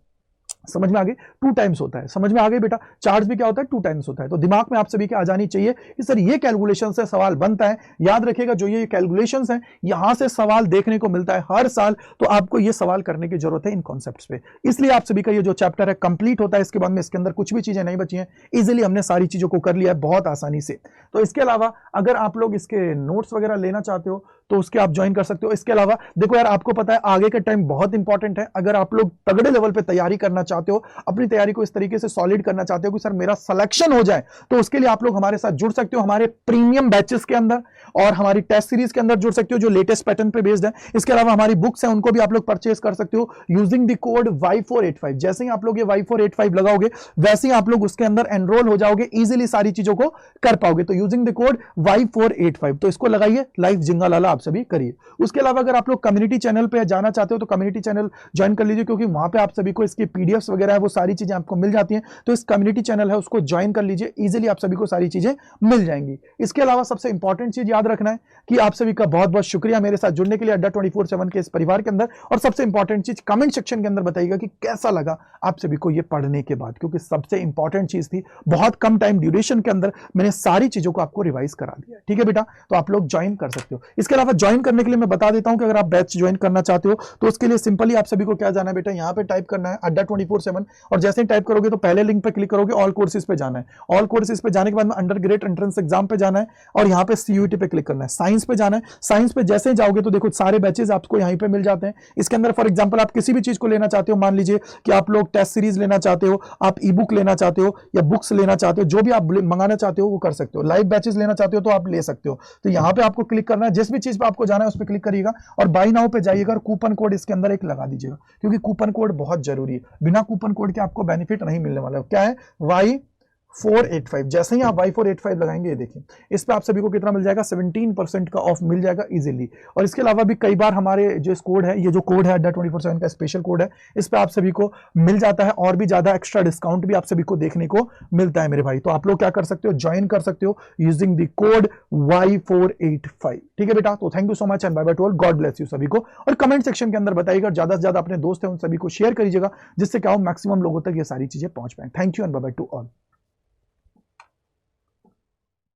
A: समझ में आ गई, 2 टाइम्स होता है। समझ में आ गई बेटा, चार्ज भी क्या होता है, 2 टाइम्स होता है। तो दिमाग में आप सभी के आ जानी चाहिए कि सर ये कैलकुलेशन से सवाल बनता है। याद रखिएगा जो ये कैलकुलेशंस हैं यहां से सवाल देखने को मिलता है हर साल, तो आपको ये सवाल करने की जरूरत है इन कॉन्सेप्ट्स पे। इसलिए आप सभी का ये जो चैप्टर है कंप्लीट होता है। इसके बाद में इसके अंदर कुछ भी चीजें नहीं बची हैं, इजिली हमने सारी चीजों को कर लिया है बहुत आसानी से। तो इसके अलावा अगर आप लोग इसके नोट्स वगैरह लेना चाहते हो तो उसके आप ज्वाइन कर सकते हो। इसके अलावा देखो यार, आपको पता है आगे का टाइम बहुत इंपॉर्टेंट है। अगर आप लोग तगड़े लेवल पे तैयारी करना चाहते हो, अपनी तैयारी को इस तरीके से सॉलिड करना चाहते हो कि सर मेरा सिलेक्शन हो जाए, तो उसके लिए आप लोग हमारे साथ जुड़ सकते हो, हमारे प्रीमियम बैचेस के अंदर और हमारी टेस्ट सीरीज के अंदर जुड़ सकते हो जो लेटेस्ट पैटर्न पे बेस्ड है। इसके अलावा हमारी बुक्स हैं उनको भी आप लोग परचेस कर सकते हो यूजिंग द कोड Y485। जैसे ही आप लोग ये Y485 लगाओगे वैसे ही आप लोग उसके अंदर एनरोल हो जाओगे, इजीली सारी चीजों को कर पाओगे। तो यूजिंग द कोड Y485 तो इसको लगाइए, लाइफ जिंगा लाला आप सभी करिए। उसके अलावा अगर आप लोग कम्युनिटी चैनल पे जाना चाहते हो तो कम्युनिटी चैनल ज्वाइन कर लीजिए, क्योंकि वहां पे आप सभी को इसकी पीडीएफ्स वगैरह है वो सारी चीजें आपको मिल जाती हैं। तो इस कम्युनिटी चैनल है उसको ज्वाइन कर लीजिए, इजीली आप सभी को सारी चीजें मिल जाएंगी। इसके अलावा सबसे इंपॉर्टेंट चीज याद रखना है कि आप सभी का बहुत बहुत शुक्रिया मेरे साथ जुड़ने के लिए अड्डा 24/7 के इस परिवार के अंदर। और सबसे इंपॉर्टेंट चीज कमेंट सेक्शन के अंदर बताइएगा कि कैसा लगा आप सभी को ये पढ़ने के बाद, क्योंकि सबसे इंपॉर्टेंट चीज थी बहुत कम टाइम ड्यूरेशन के अंदर मैंने सारी चीजों को आपको रिवाइज करा दिया। ठीक है बेटा, तो आप लोग ज्वाइन कर सकते हो। इसके अलावा ज्वाइन करने के लिए मैं बता देता हूं कि अगर आप बैच ज्वाइन करना चाहते हो तो उसके लिए सिंपली आप सभी को क्या जाना है बेटा, यहां पे टाइप करना है अड्डा 24/7, और जैसे ही टाइप करोगे तो पहले लिंक पे क्लिक करोगे, ऑल कोर्सेज पे जाना है। ऑल कोर्सेज पे जाने के बाद में अंडर ग्रेड एंट्रेंस एग्जाम पे जाना है और यहाँ पे सीयूईटी पे क्लिक करना है। साइंस पे जाना है, साइंस पे जैसे ही जाओगे तो देखो सारे बैचेज आपको यहीं पे मिल जाते हैं। इसके अंदर फॉर एग्जांपल आप किसी भी चीज को लेना चाहते हो, मान लीजिए कि आप लोग टेस्ट सीरीज लेना चाहते हो, आप ई बुक लेना चाहते हो या बुक्स लेना चाहते हो, जो भी आप मंगाना चाहते हो वो कर सकते हो। लाइव बैचेज लेना चाहते हो तो आप ले सकते हो। तो यहाँ पे आपको क्लिक करना है, जिस भी चीज पे आपको जाना है उस पर क्लिक करिएगा और बाय नाउ पे जाइएगा और कूपन कोड इसके अंदर एक लगा दीजिएगा, क्योंकि कूपन कोड बहुत जरूरी है। बिना कूपन कोड के आपको बेनिफिट नहीं मिलने वाला है। क्या है, Y485। जैसे ही आप Y485 लगाएंगे, ये देखिए इस पे आप सभी को कितना मिल जाएगा, 17% का ऑफ मिल जाएगा इजीली। और इसके अलावा भी कई बार हमारे जो इस कोड है, ये जो कोड है अड्डा 24/7 का स्पेशल कोड है, इस पे आप सभी को मिल जाता है और भी ज्यादा एक्स्ट्रा डिस्काउंट भी आप सभी को देखने को मिलता है मेरे भाई। तो आप लोग क्या कर सकते हो, ज्वाइन कर सकते हो यूजिंग द कोड Y485। ठीक है बेटा, तो thank you so much and bye bye to all, God bless you सभी को। और कमेंट सेक्शन के अंदर बताइएगा, ज्यादा से ज्यादा अपने दोस्त हैं उन सभी को शेयर करिएगा, जिससे क्या हो मैक्सिमम लोगों तक ये सारी चीजें पहुंच पाए। Thank you and bye bye to all.